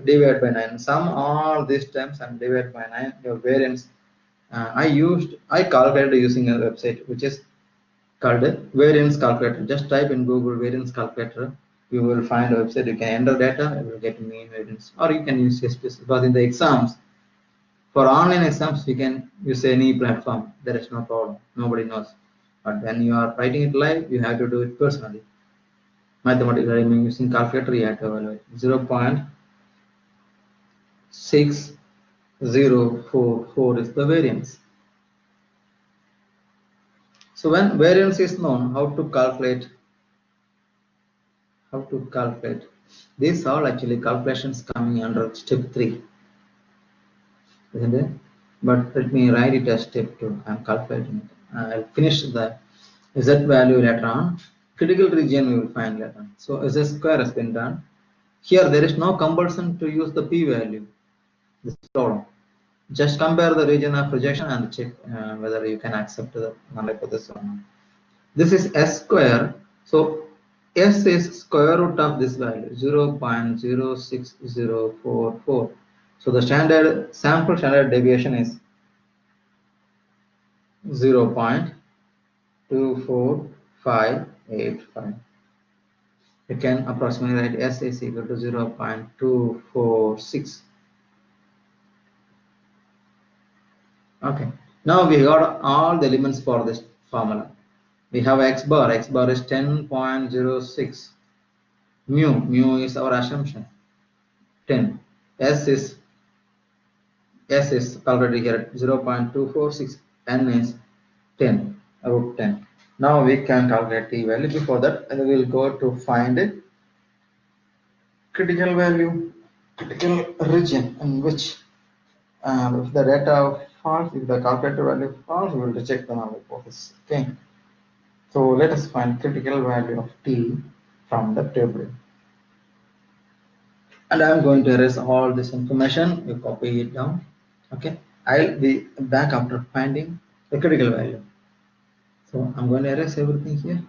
Divide by 9. Sum all these terms and divide by 9. Your variance. I calculated using a website which is called variance calculator. Just type in Google variance calculator. You will find a website. You can enter data. You will get mean variance, or you can use SPSS. Because in the exams, for online exams, you can use any platform. There is no problem. Nobody knows. But when you are writing it live, you have to do it personally. Mathematical, I mean, using calculator, you have to evaluate 0.6044 is the variance. So when variance is known, how to calculate? These are actually calculations coming under step 3, isn't it? But let me write it as step 2. I'm calculating it. I'll finish the z value later on. Critical region we will find later on. So z square has been done. Here there is no compulsion to use the p value. This problem. Just compare the region of projection and check whether you can accept the null hypothesis or not. This is s square. So s is square root of this value 0.06044. So the sample standard deviation is 0.24585. You can approximately write s is equal to 0.246. Okay, now we got all the elements for this formula. We have x bar is 10.06. Mu is our assumption 10. S is already here 0.246. N is 10, root 10. Now we can calculate t value. Before that, we will go to find a critical value, critical region in which if the data false, if the calculated value false, we will reject the null hypothesis. Okay. So let us find critical value of t from the table. And I am going to erase all this information. You copy it down. Okay. I'll be back after finding the critical value. So I'm going to erase everything here.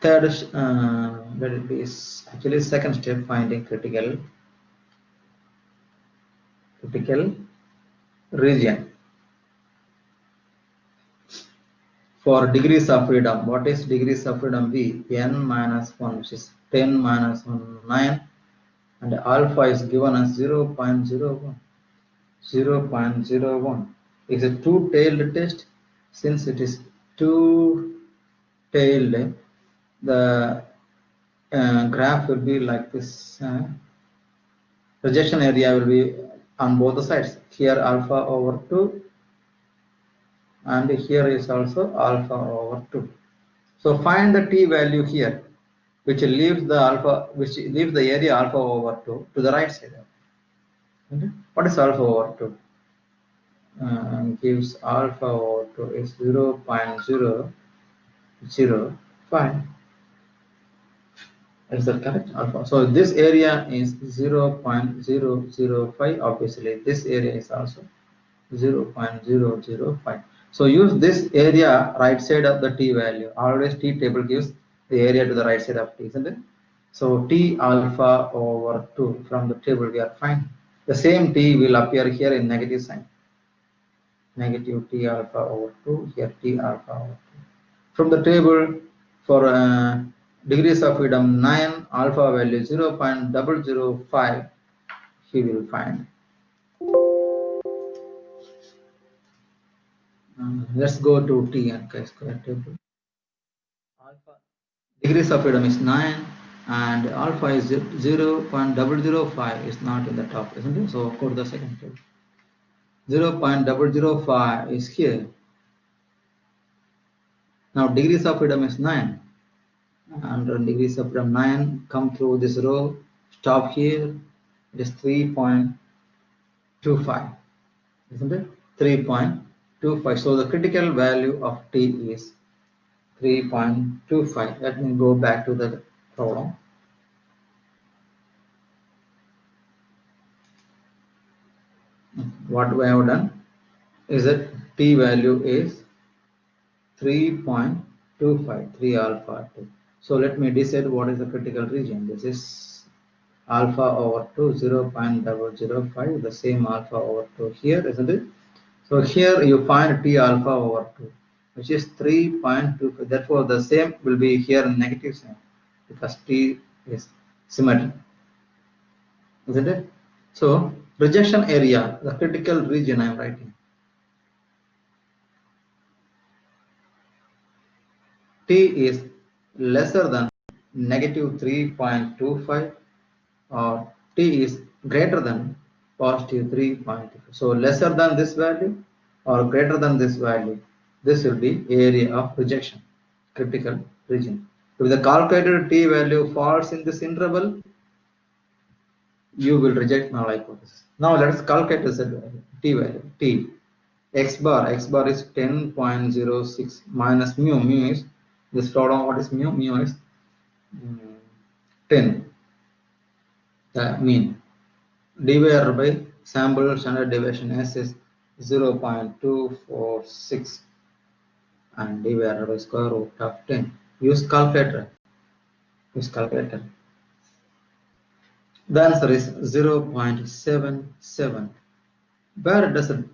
Third, let it be actually second step, finding critical region. For degrees of freedom, what is degrees of freedom? V n minus 1, which is 10 minus 1, 9, and alpha is given as 0.01. 0.01 is a two-tailed test. since it is two-tailed, the graph will be like this. Projection area will be on both the sides. Here alpha over 2, and here is also alpha over 2. So find the t value here, which leaves the area alpha over 2 to the right side. Okay. What is alpha over 2? Gives alpha over 2 is 0.005. Is that correct? Alpha. So this area is 0.005. Obviously, this area is also 0.005. So use this area right side of the t value. Always t table gives the area to the right side of t, isn't it? So t alpha over 2 from the table we are finding. The same t will appear here in negative sign. Negative t alpha over 2, here t alpha over 2. From the table, for degrees of freedom 9, alpha value 0.005, he will find. Let's go to t and chi-square table. Alpha degrees of freedom is 9 and alpha is 0.005 is not in the top, isn't it? So go to the second table. 0.005 is here. Now degrees of freedom is 9 and degrees of freedom 9 come through this row, stop here. It is 3.25, isn't it? 3.25. So the critical value of t is 3.25. Let me go back to the problem. What we have done is that t value is 3.25, 3 alpha 2. So let me decide what is the critical region. This is alpha over 2, 0.005, the same alpha over 2 here, isn't it? So here you find t alpha over 2, which is 3.25. Therefore, the same will be here in negative sign because t is symmetric, isn't it? So projection area, the critical region I am writing. T is lesser than negative 3.25 or t is greater than positive 3.25. So lesser than this value or greater than this value, this will be area of projection, critical region. If the calculated t value falls in this interval, you will reject null hypothesis. Now let us calculate the t value. T x bar is 10.06 minus mu. Mu is this problem. What is mu? Mu is 10. The mean divided by sample standard deviation S is 0.246 and divided by square root of 10. Use calculator. The answer is 0.77. Where does it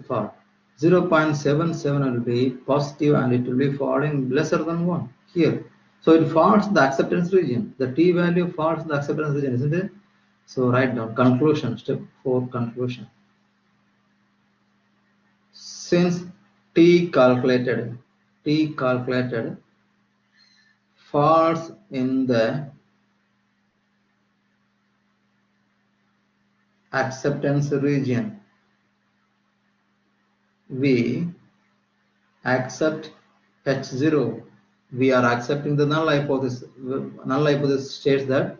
fall? 0.77 will be positive and it will be falling lesser than 1 here. So it falls the acceptance region. The t value falls the acceptance region, isn't it? So write down conclusion, step 4 conclusion. Since t calculated falls in the acceptance region, we accept H0. We are accepting the null hypothesis. Null hypothesis states that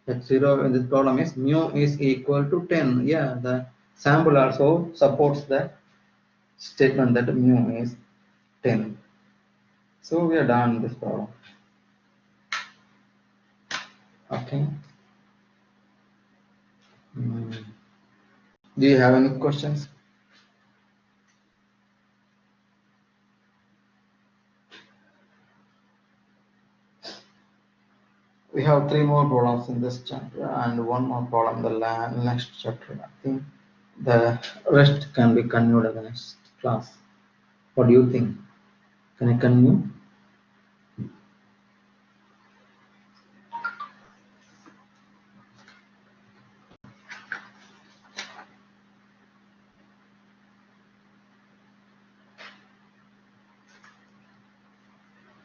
H0 in this problem is mu is equal to 10. Yeah, the sample also supports the statement that mu is 10. So we are done this problem. Okay. Do you have any questions? We have 3 more problems in this chapter and 1 more problem in the next chapter. I think the rest can be continued in the next class. What do you think? Can I continue?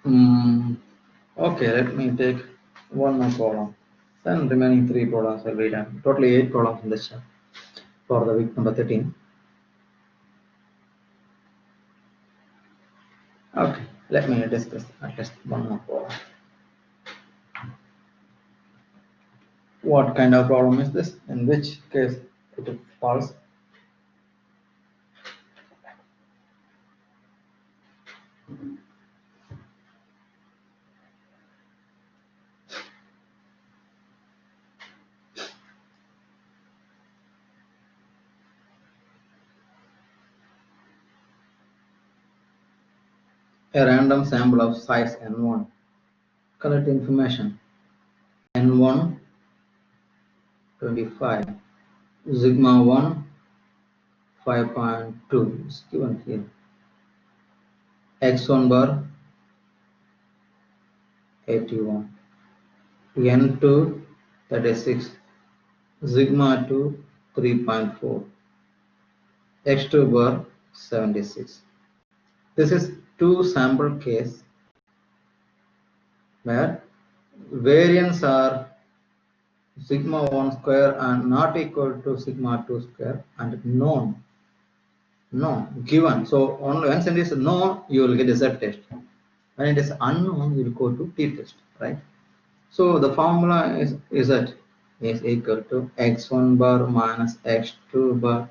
Okay, let me take one more column. Then remaining 3 columns will be done. Totally 8 columns in this chart for the week number 13. Okay, let me discuss at least one more problem. What kind of problem is this? In which case it is false? A random sample of size n1. Collect information. n1 25. Sigma 1 5.2 is given here. X1 bar 81. N2 36. Sigma 2 3.4. X2 bar 76. This is two sample case where variance are sigma 1 square and not equal to sigma 2 square and known. Given. So once it is known, you will get a Z test. When it is unknown, you will go to T test, right? So the formula is Z is equal to x1 bar minus x2 bar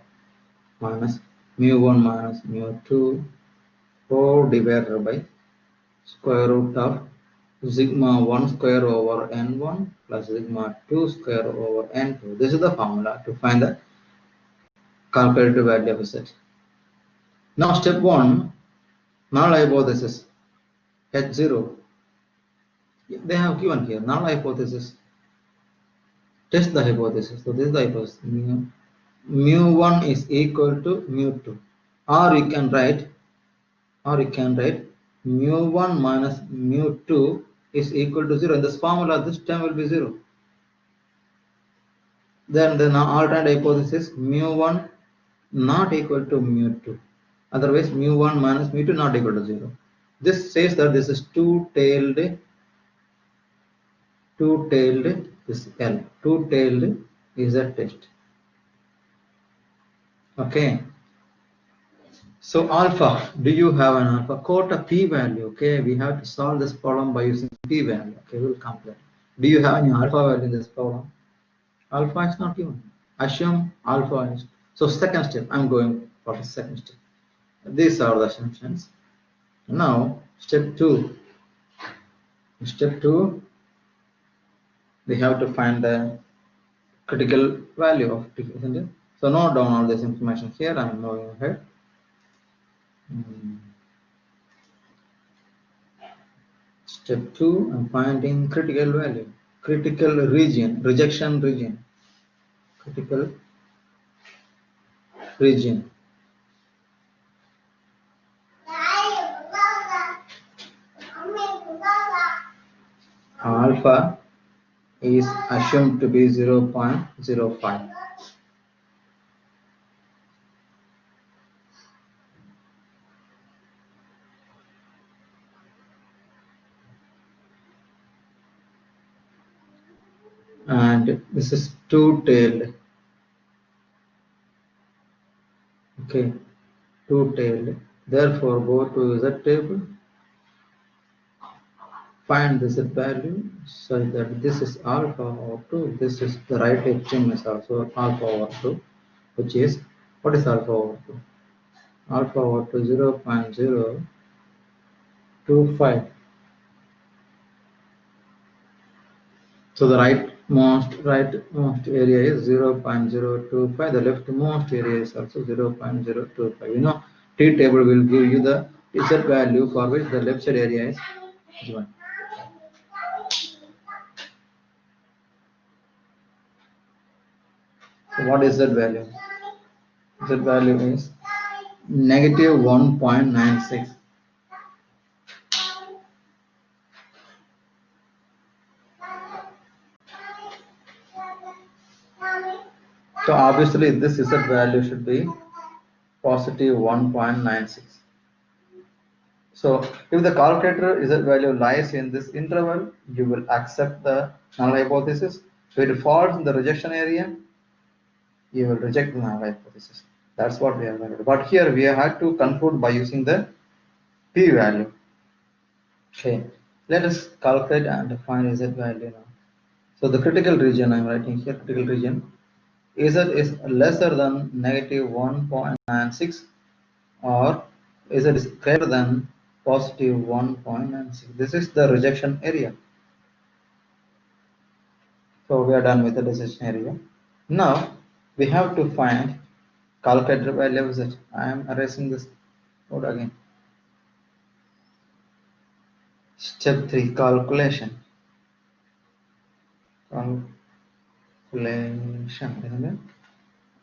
minus mu1 minus mu2 all divided by square root of sigma 1 square over n1 plus sigma 2 square over n2. This is the formula to find the calculated value of Z. Now step 1, null hypothesis H0. They have given here null hypothesis. Test the hypothesis. So this is the hypothesis. Mu1 is equal to mu2. Or you can write mu1 minus mu2 is equal to 0. In this formula, this term will be 0. Then the alternate hypothesis mu1 not equal to mu2. Otherwise, mu1 minus mu2 not equal to 0. This says that this is two-tailed, this L. Two-tailed is a test. Okay. So alpha, do you have an alpha? Quote a p-value. Okay, we have to solve this problem by using p-value. Okay, we'll complete. Do you have any alpha value in this problem? Alpha is not given. Assume alpha is. So second step, I'm going for the second step. These are the assumptions. Now, step 2. Step 2, we have to find the critical value of p, isn't it? So note down all this information here. I'm moving ahead. Step 2, I'm finding critical value, critical region, rejection region, critical region. Alpha is assumed to be 0.05. And this is two-tailed. Okay, two-tailed. Therefore, go to Z table, find the Z value, so that this is alpha over 2. This is the right extreme is also alpha over 2, which is, what is alpha over 2? Alpha over 2 0.025. So the rightmost area is 0.025. The leftmost area is also 0.025. You know, T table will give you the Z value for which the left side area is given. So what is Z value? Z value is negative 1.96. So obviously this Z value should be positive 1.96. So if the calculator Z value lies in this interval, you will accept the null hypothesis. If it falls in the rejection area, you will reject the null hypothesis. That's what we have learned. But here we had to conclude by using the p-value. Okay, let us calculate and define Z value now. So the critical region, I'm writing here, critical region, Z is lesser than negative 1.96 or Z is greater than positive 1.96. This is the rejection area. So we are done with the decision area. Now we have to find calculated value of Z. I am erasing this code again. Step 3, calculation. Calculation, isn't it?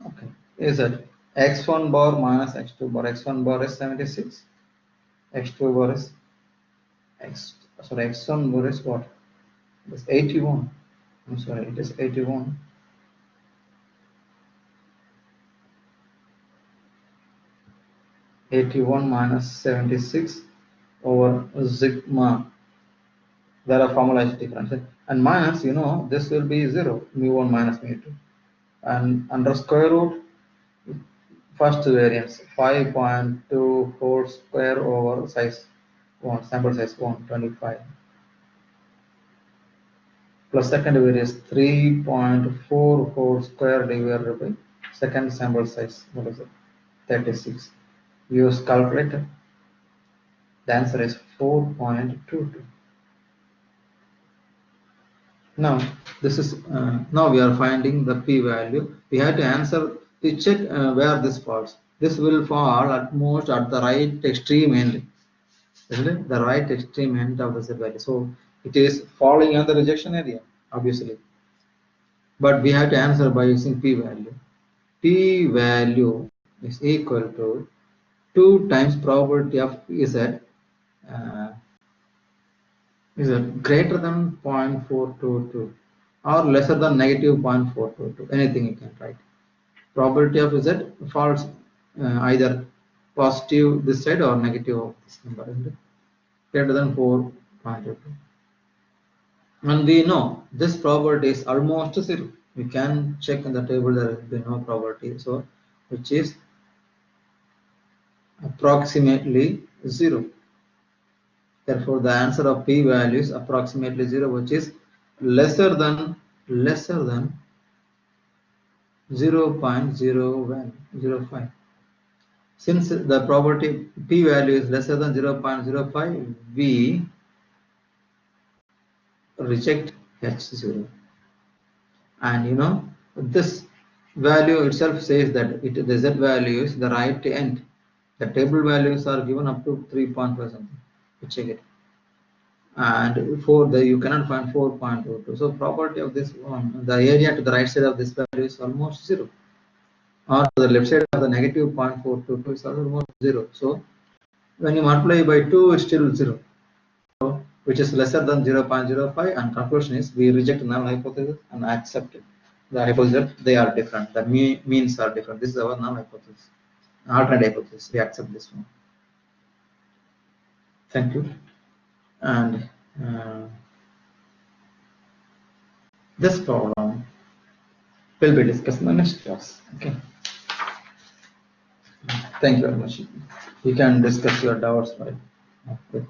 Okay. Is it x1 bar minus x2 bar? X1 bar is 76. X2 bar is x1 bar is what? It's 81. I'm sorry, it is 81. minus 76 over sigma. There are formula is different. And minus, you know, this will be 0, mu1 minus mu2. And under square root, first variance 5.2 whole square over size 1, sample size 125. Plus second variance 3.4 whole square divided by second sample size, what is it, 36. Use calculator. The answer is 4.22. Now this is now we are finding the p-value. We have to answer to check where this falls. This will fall at most at the right extreme end, isn't it? The right extreme end of the Z value. So it is falling on the rejection area, obviously. But we have to answer by using p-value. P-value is equal to 2 times probability of Z is greater than 0.422 or lesser than negative 0.422. Anything you can write. Probability of Z falls either positive this side or negative of this number, isn't it? Greater than 4.22. And we know this probability is almost 0. We can check in the table, there will be no probability, so which is approximately 0. Therefore, the answer of p value is approximately 0, which is lesser than 0.0105. Since the probability p value is lesser than 0.05, we reject H0. And you know, this value itself says that the Z value is the right end. The table values are given up to 3.5 something. You check it. And for the you cannot find 4.22. So probability of this one, the area to the right side of this value is almost 0. Or to the left side of the negative 0.422 is almost 0. So when you multiply by 2, it's still 0. So, which is lesser than 0.05, and conclusion is we reject null hypothesis and accept the hypothesis they are different. The means are different. This is our null hypothesis. Alternate hypothesis. We accept this one. Thank you. And this problem will be discussed in the next class. Okay. Thank you very much. You can discuss your doubts with me.